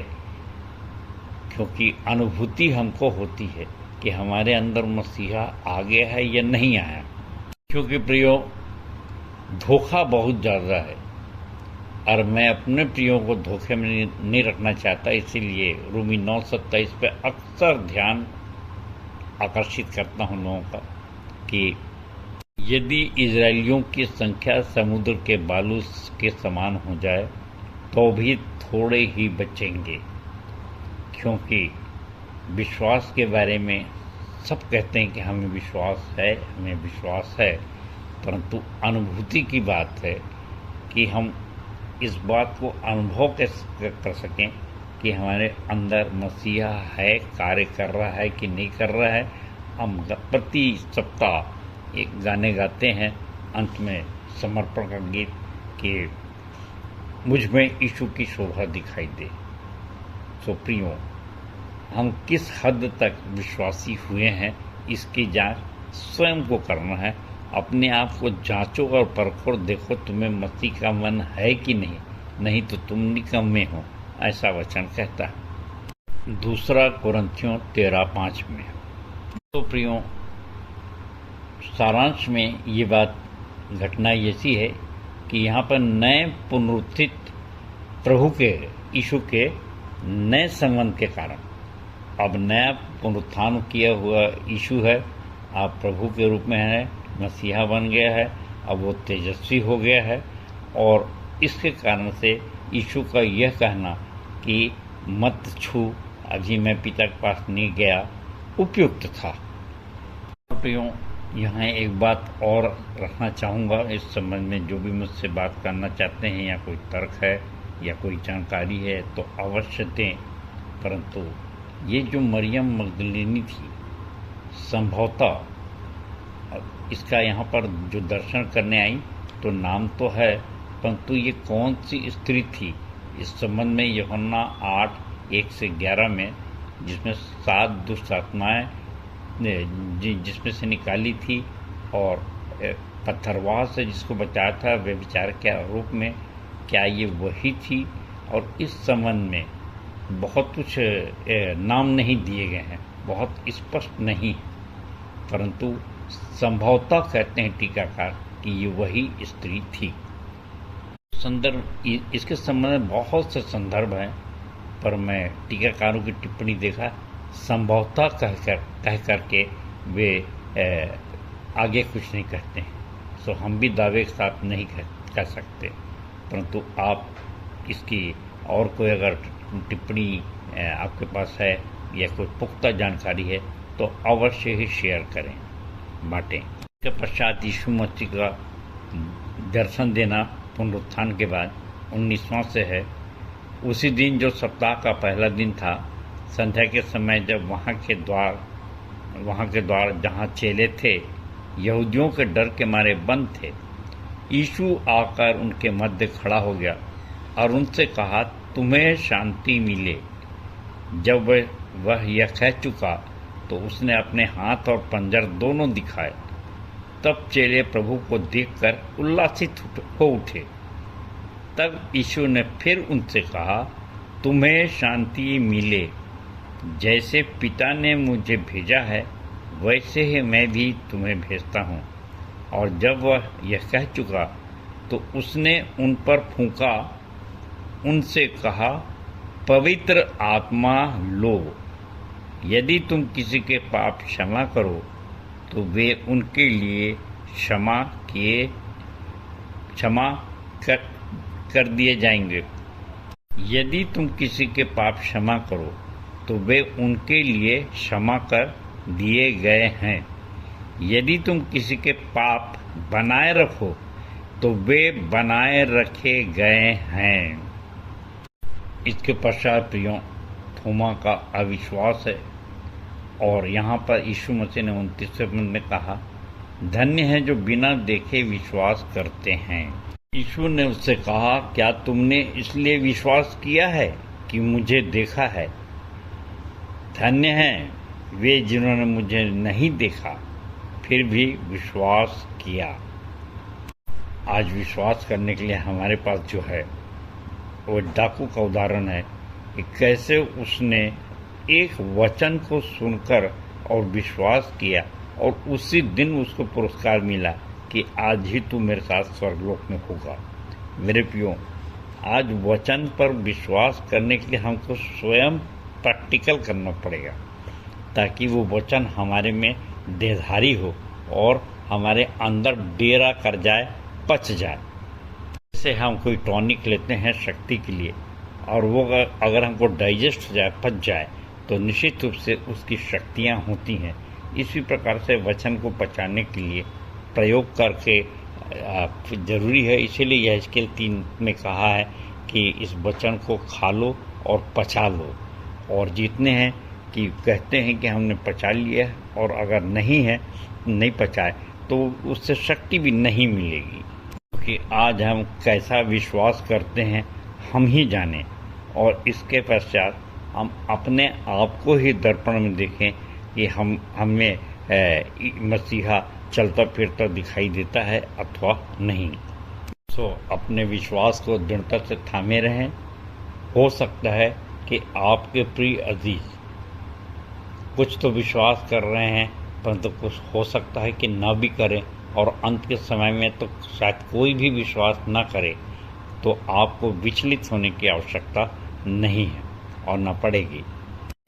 क्योंकि अनुभूति हमको होती है कि हमारे अंदर मसीहा आ गया है या नहीं आया। क्योंकि प्रियो, धोखा बहुत ज़्यादा है और मैं अपने प्रियों को धोखे में नहीं रखना चाहता, इसीलिए रूमी 9:27 पे अक्सर ध्यान आकर्षित करता हूँ लोगों का कि यदि इजरायलियों की संख्या समुद्र के बालू के समान हो जाए तो भी थोड़े ही बचेंगे। क्योंकि विश्वास के बारे में सब कहते हैं कि हमें विश्वास है, हमें विश्वास है, परंतु अनुभूति की बात है कि हम इस बात को अनुभव कैसे कर सकें कि हमारे अंदर मसीहा है, कार्य कर रहा है कि नहीं कर रहा है। हम प्रति सप्ताह एक गाने गाते हैं अंत में समर्पण का गीत कि मुझ में यीशु की शोभा दिखाई दे। सो प्रियो, हम किस हद तक विश्वासी हुए हैं इसकी जांच स्वयं को करना है। अपने आप को जांचो और परखो, देखो तुम्हें मसीह का मन है कि नहीं, नहीं तो तुम निकम्मे हो, ऐसा वचन कहता है 2 कोरिन्थियों 13:5 में। तो प्रियो, सारांश में ये बात घटना ऐसी है कि यहाँ पर नए पुनरुत्थित प्रभु के यीशु के नए संबंध के कारण अब नया पुनरुत्थान किया हुआ यीशु है, आप प्रभु के रूप में है, मसीहा बन गया है, अब वो तेजस्वी हो गया है और इसके कारण से यीशु का यह कहना कि मत छू, अभी मैं पिता के पास नहीं गया, उपयुक्त था। प्रियों, यहाँ एक बात और रखना चाहूँगा इस संबंध में, जो भी मुझसे बात करना चाहते हैं या कोई तर्क है या कोई जानकारी है तो अवश्य दें। परंतु ये जो मरियम मगदलिनी थी, संभवतः इसका यहाँ पर जो दर्शन करने आई तो नाम तो है, परंतु ये कौन सी स्त्री थी, इस संबंध में यूहन्ना 8:1-11 में, जिसमें 7 दुष्ट आत्माएं जिसमें से निकाली थी और पत्थरवाह से जिसको बचाया था व्यभिचार के आरोप में, क्या ये वही थी? और इस संबंध में बहुत कुछ नाम नहीं दिए गए हैं, बहुत स्पष्ट नहीं, परंतु संभवतः कहते हैं टीकाकार कि ये वही स्त्री थी। संदर्भ, इसके संबंध में बहुत से संदर्भ हैं, पर मैं टीकाकारों की टिप्पणी देखा, संभवतः कह करके वे आगे कुछ नहीं कहते हैं। सो हम भी दावे के साथ नहीं कह सकते, परंतु आप इसकी और कोई अगर टिप्पणी आपके पास है या कोई पुख्ता जानकारी है तो अवश्य ही शेयर करें, बांटें। इसके पश्चात यीशु मसीह का दर्शन देना पुनरुत्थान के बाद 19वां से है। उसी दिन जो सप्ताह का पहला दिन था, संध्या के समय, जब वहाँ के द्वार जहाँ चेले थे यहूदियों के डर के मारे बंद थे, यीशु आकर उनके मध्य खड़ा हो गया और उनसे कहा, तुम्हें शांति मिले। जब वह यह कह चुका तो उसने अपने हाथ और पंजर दोनों दिखाए। तब चेले प्रभु को देखकर उल्लासित हो उठे। तब यीशु ने फिर उनसे कहा, तुम्हें शांति मिले। जैसे पिता ने मुझे भेजा है वैसे ही मैं भी तुम्हें भेजता हूँ। और जब वह यह कह चुका तो उसने उन पर फूंका, उनसे कहा, पवित्र आत्मा लो। यदि तुम किसी के पाप क्षमा करो तो वे उनके लिए क्षमा कर दिए जाएंगे। यदि तुम किसी के पाप क्षमा करो तो वे उनके लिए क्षमा कर दिए गए हैं। यदि तुम किसी के पाप बनाए रखो तो वे बनाए रखे गए हैं। इसके पश्चात प्रियों, थोमा का अविश्वास है और यहाँ पर यीशु मसीह ने 29वें पद में कहा, धन्य है जो बिना देखे विश्वास करते हैं। यीशु ने उससे कहा, क्या तुमने इसलिए विश्वास किया है कि मुझे देखा है? धन्य हैं वे जिन्होंने मुझे नहीं देखा फिर भी विश्वास किया। आज विश्वास करने के लिए हमारे पास जो है वो डाकू का उदाहरण है कि कैसे उसने एक वचन को सुनकर और विश्वास किया और उसी दिन उसको पुरस्कार मिला कि आज ही तू मेरे साथ स्वर्गलोक में होगा। मेरे प्रियो, आज वचन पर विश्वास करने के लिए हमको स्वयं प्रैक्टिकल करना पड़ेगा ताकि वो वचन हमारे में देहधारी हो और हमारे अंदर डेरा कर जाए, पच जाए। जैसे हम कोई टॉनिक लेते हैं शक्ति के लिए और वो अगर हमको डाइजेस्ट हो जाए, पच जाए, तो निश्चित रूप से उसकी शक्तियाँ होती हैं। इसी प्रकार से वचन को पचाने के लिए प्रयोग करके ज़रूरी है। इसीलिए यहेजकेल 3 में कहा है कि इस वचन को खा लो और पचा लो। और जितने हैं कि कहते हैं कि हमने पचा लिया है और अगर नहीं पचाए तो उससे शक्ति भी नहीं मिलेगी। क्योंकि आज हम कैसा विश्वास करते हैं हम ही जाने, और इसके पश्चात हम अपने आप को ही दर्पण में देखें कि हमें मसीहा चलता फिरता दिखाई देता है अथवा नहीं। अपने विश्वास को दृढ़ता से थामे रहें। हो सकता है कि आपके प्रिय अजीज कुछ तो विश्वास कर रहे हैं, परंतु कुछ हो सकता है कि न भी करें, और अंत के समय में तो शायद कोई भी विश्वास न करे। तो आपको विचलित होने की आवश्यकता नहीं है और न पड़ेगी।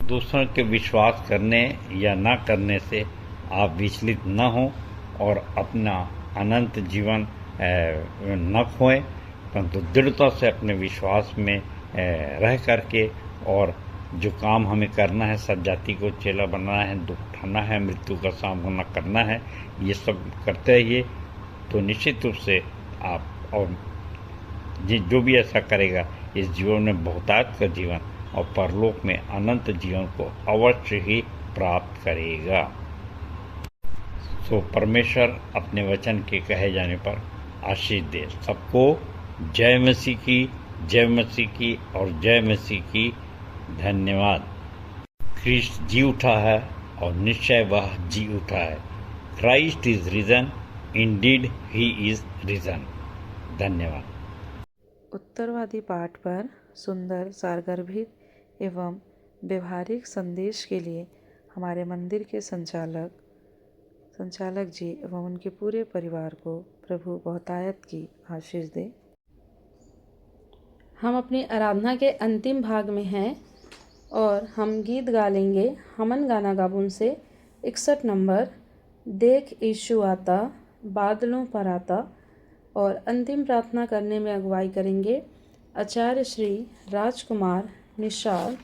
दूसरों के विश्वास करने या न करने से आप विचलित न हों और अपना अनंत जीवन न खोएं, परंतु दृढ़ता से अपने विश्वास में रह करके और जो काम हमें करना है, सब जाति को चेला बनाना है, दुख उठाना है, मृत्यु का सामना करना है, ये सब करते रहिए तो निश्चित रूप से आप और जो भी ऐसा करेगा इस जीवन में बहुतायत का जीवन और परलोक में अनंत जीवन को अवश्य ही प्राप्त करेगा। सो परमेश्वर अपने वचन के कहे जाने पर आशीष दे सबको। जय मसीह की, जय मसीह की और जय मसीह की। धन्यवाद। क्रिस्ट जी उठा है और निश्चय वह जी उठा है। Christ is risen, indeed he is risen. धन्यवाद। उत्तरवादी पाठ पर सुंदर, सारगर्भित एवं व्यवहारिक संदेश के लिए हमारे मंदिर के संचालक जी एवं उनके पूरे परिवार को प्रभु बहुतायत की आशीष दे। हम अपनी आराधना के अंतिम भाग में हैं और हम गीत गा लेंगे हमन गाना गाबुन से 61 नंबर, देख यीशु आता बादलों पर आता। और अंतिम प्रार्थना करने में अगुवाई करेंगे आचार्य श्री राजकुमार निशाल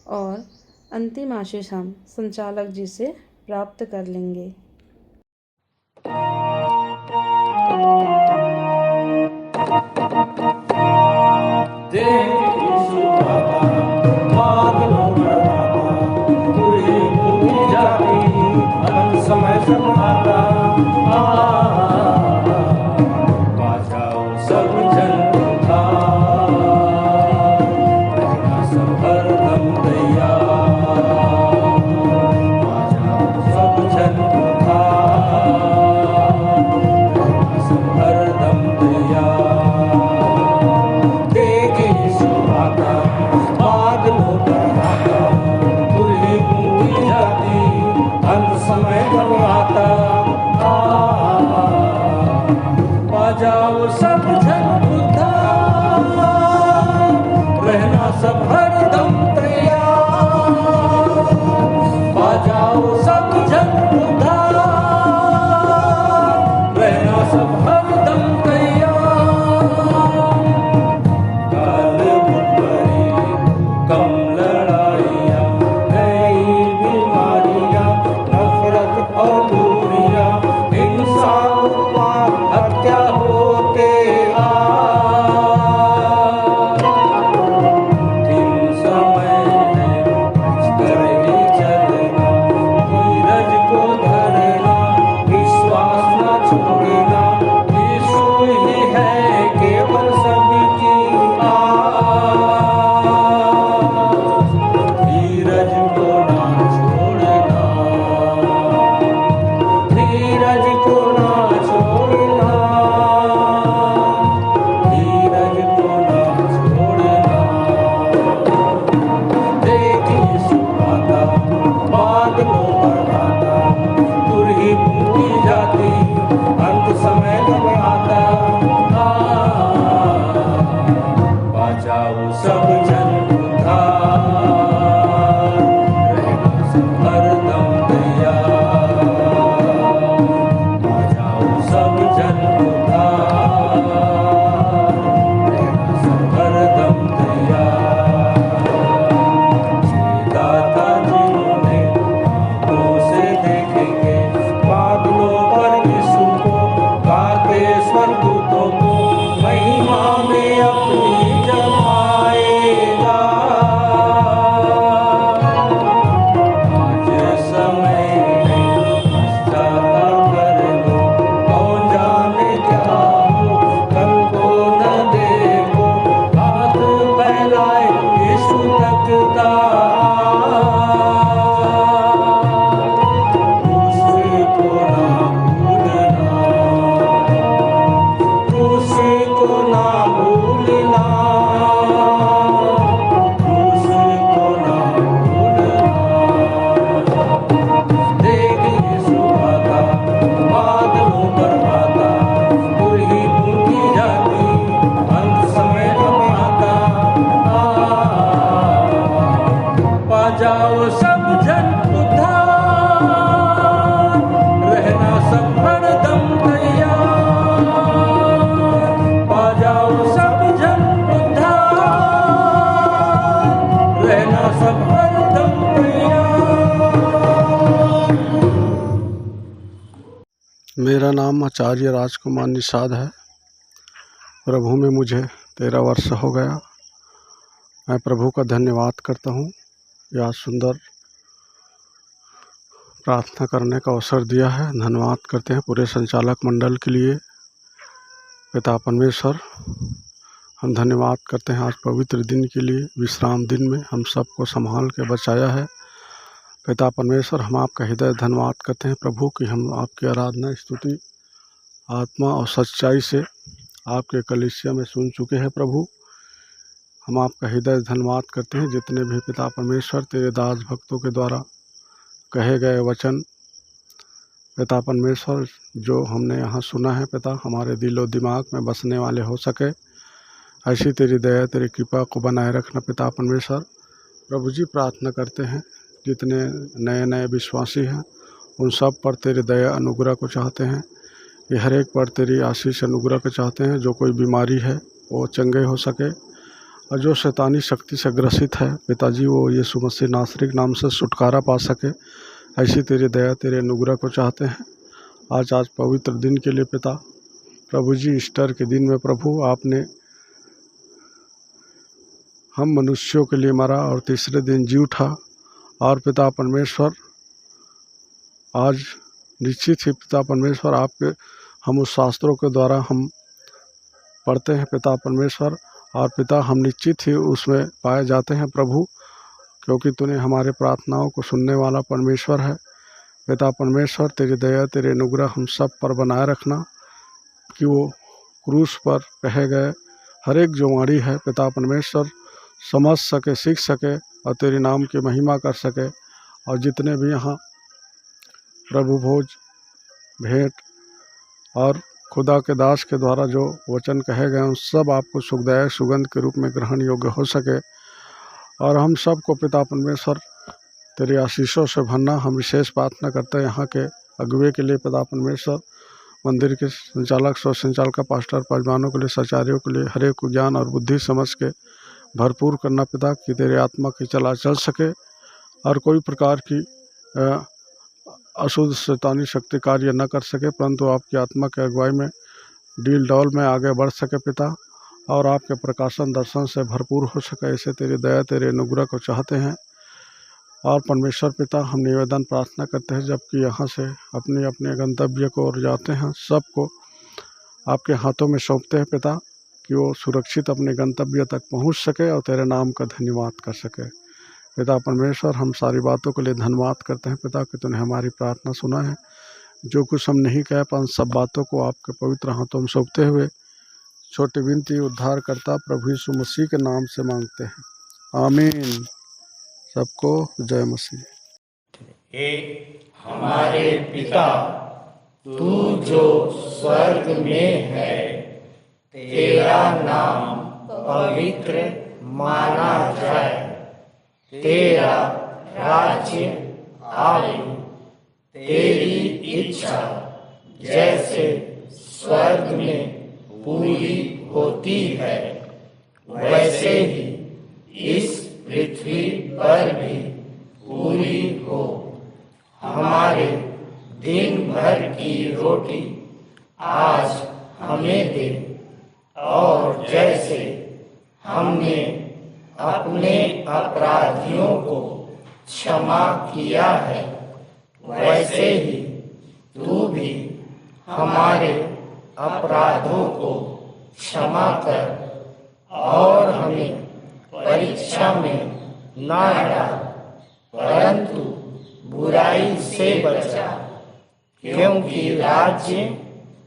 और अंतिम आशीष हम संचालक जी से प्राप्त कर लेंगे। समय सब आता जाओ सब जन उद्धार, रहना सब हरदम तैयार। बजाओ सब जन उद्धार, रहना सब हरदम तैयार। काल बुरी कम लड़ाइयाँ, नई बीमारियाँ, नफरत और दूरियाँ मेरा नाम आचार्य राजकुमार निषाद है। प्रभु में मुझे 13 वर्ष हो गया। मैं प्रभु का धन्यवाद करता हूँ, यह सुंदर प्रार्थना करने का अवसर दिया है। धन्यवाद करते हैं पूरे संचालक मंडल के लिए। पिता परमेश्वर, हम धन्यवाद करते हैं आज पवित्र दिन के लिए, विश्राम दिन में हम सबको संभाल के बचाया है। पिता परमेश्वर, हम आपका हृदय धन्यवाद करते हैं प्रभु कि हम आपकी आराधना स्तुति आत्मा और सच्चाई से आपके कलीसिया में सुन चुके हैं। प्रभु, हम आपका हृदय धन्यवाद करते हैं जितने भी पिता परमेश्वर तेरे दास भक्तों के द्वारा कहे गए वचन पिता परमेश्वर जो हमने यहाँ सुना है, पिता हमारे दिलो दिमाग में बसने वाले हो सके, ऐसी तेरी दया तेरी कृपा को बनाए रखना पिता परमेश्वर। प्रभु जी, प्रार्थना करते हैं जितने नए नए विश्वासी हैं उन सब पर तेरे दया अनुग्रह को चाहते हैं। ये हर एक पर तेरी आशीष अनुग्रह को चाहते हैं। जो कोई बीमारी है वो चंगे हो सके, और जो शैतानी शक्ति से ग्रसित है पिताजी वो यीशु मसीह नासरी के नाम से छुटकारा पा सके, ऐसी तेरी दया तेरे अनुग्रह को चाहते हैं। आज पवित्र दिन के लिए पिता प्रभु जी, ईस्टर के दिन में प्रभु आपने हम मनुष्यों के लिए मरा और तीसरे दिन जी उठा। और पिता परमेश्वर, आज निश्चित ही पिता परमेश्वर आपके हम उस शास्त्रों के द्वारा हम पढ़ते हैं पिता परमेश्वर, और पिता हम निश्चित ही उसमें पाए जाते हैं प्रभु, क्योंकि तूने हमारे प्रार्थनाओं को सुनने वाला परमेश्वर है। पिता परमेश्वर, तेरी दया तेरे अनुग्रह हम सब पर बनाए रखना कि वो क्रूस पर कहे गए हर एक जो वाणी है पिता परमेश्वर समझ सके, सीख सके और तेरे नाम की महिमा कर सके। और जितने भी यहाँ प्रभु भोज भेंट और खुदा के दास के द्वारा जो वचन कहे गए उन सब आपको सुखदायक सुगंध के रूप में ग्रहण योग्य हो सके, और हम सब को पिता परमेश्वर तेरे आशीषों से भरना। हम विशेष प्रार्थना करते हैं यहाँ के अगुवे के लिए पिता परमेश्वर, मंदिर के संचालक स्व संचालक पास्टर पहलवानों के लिए, सचारियों के लिए, हर एक को ज्ञान और बुद्धि समझ के भरपूर करना पिता, कि तेरे आत्मा की चला चल सके और कोई प्रकार की अशुद्ध शैतानी शक्ति कार्य न कर सके, परंतु आपकी आत्मा के अगुवाई में डील डॉल में आगे बढ़ सके पिता, और आपके प्रकाशन दर्शन से भरपूर हो सके, ऐसे तेरी दया तेरे अनुग्रह को चाहते हैं। और परमेश्वर पिता, हम निवेदन प्रार्थना करते हैं जबकि यहाँ से अपने अपने गंतव्य को ओर जाते हैं, सबको आपके हाथों में सौंपते हैं पिता, कि वो सुरक्षित अपने गंतव्य तक पहुँच सके और तेरे नाम का धन्यवाद कर सके। पिता परमेश्वर, हम सारी बातों के लिए धन्यवाद करते हैं पिता कि तूने हमारी प्रार्थना सुना है। जो कुछ हम नहीं कह पाए सब बातों को आपके पवित्र हाथों में सौंपते हुए छोटी विनती उद्धार करता प्रभु यीशु मसीह के नाम से मांगते हैं, आमीन। सबको जय मसीह। हे हमारे पिता, तू जो स्वर्ग में है, तेरा नाम पवित्र माना जाए, तेरा राज्य आए, तेरी इच्छा जैसे स्वर्ग में पूरी होती है वैसे ही इस पृथ्वी पर भी पूरी हो। हमारे दिन भर की रोटी आज हमें दे, और जैसे हमने अपने अपराधियों को क्षमा किया है वैसे ही तू भी हमारे अपराधों को क्षमा कर, और हमें परीक्षा में ना डाल, परंतु बुराई से बचा, क्योंकि राज्य,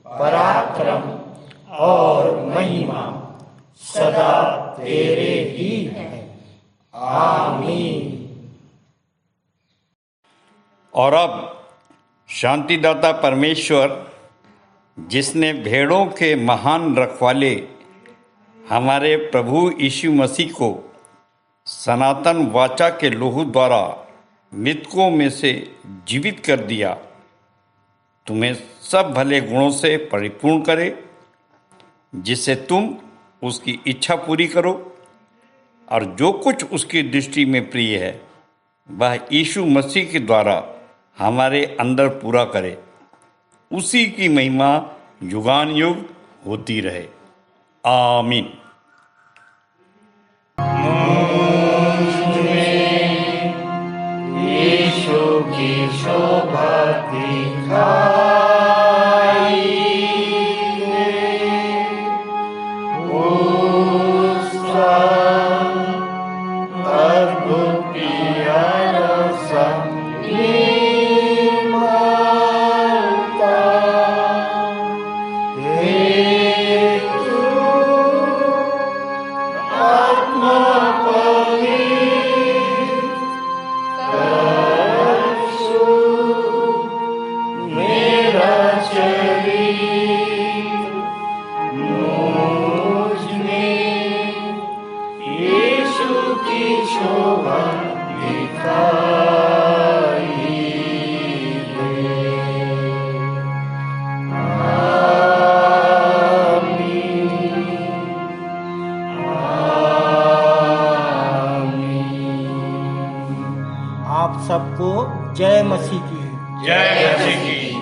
पराक्रम और महिमा सदा तेरे ही है, आमीन। और अब शांतिदाता परमेश्वर, जिसने भेड़ों के महान रखवाले हमारे प्रभु यीशु मसीह को सनातन वाचा के लोहू द्वारा मृतकों में से जीवित कर दिया, तुम्हें सब भले गुणों से परिपूर्ण करे, जिससे तुम उसकी इच्छा पूरी करो और जो कुछ उसकी दृष्टि में प्रिय है वह यीशु मसीह के द्वारा हमारे अंदर पूरा करे। उसी की महिमा युगान युग होती रहे। आमीन। यीशु की शोभा दिखाई उसका अद्भुत प्यारा सा निर्मलता हेतु आत्मा मेरा शरीर मुझ में यीशु की शोभा दिखाई दे। आप सबको जय मसीह की। जय मसीह की।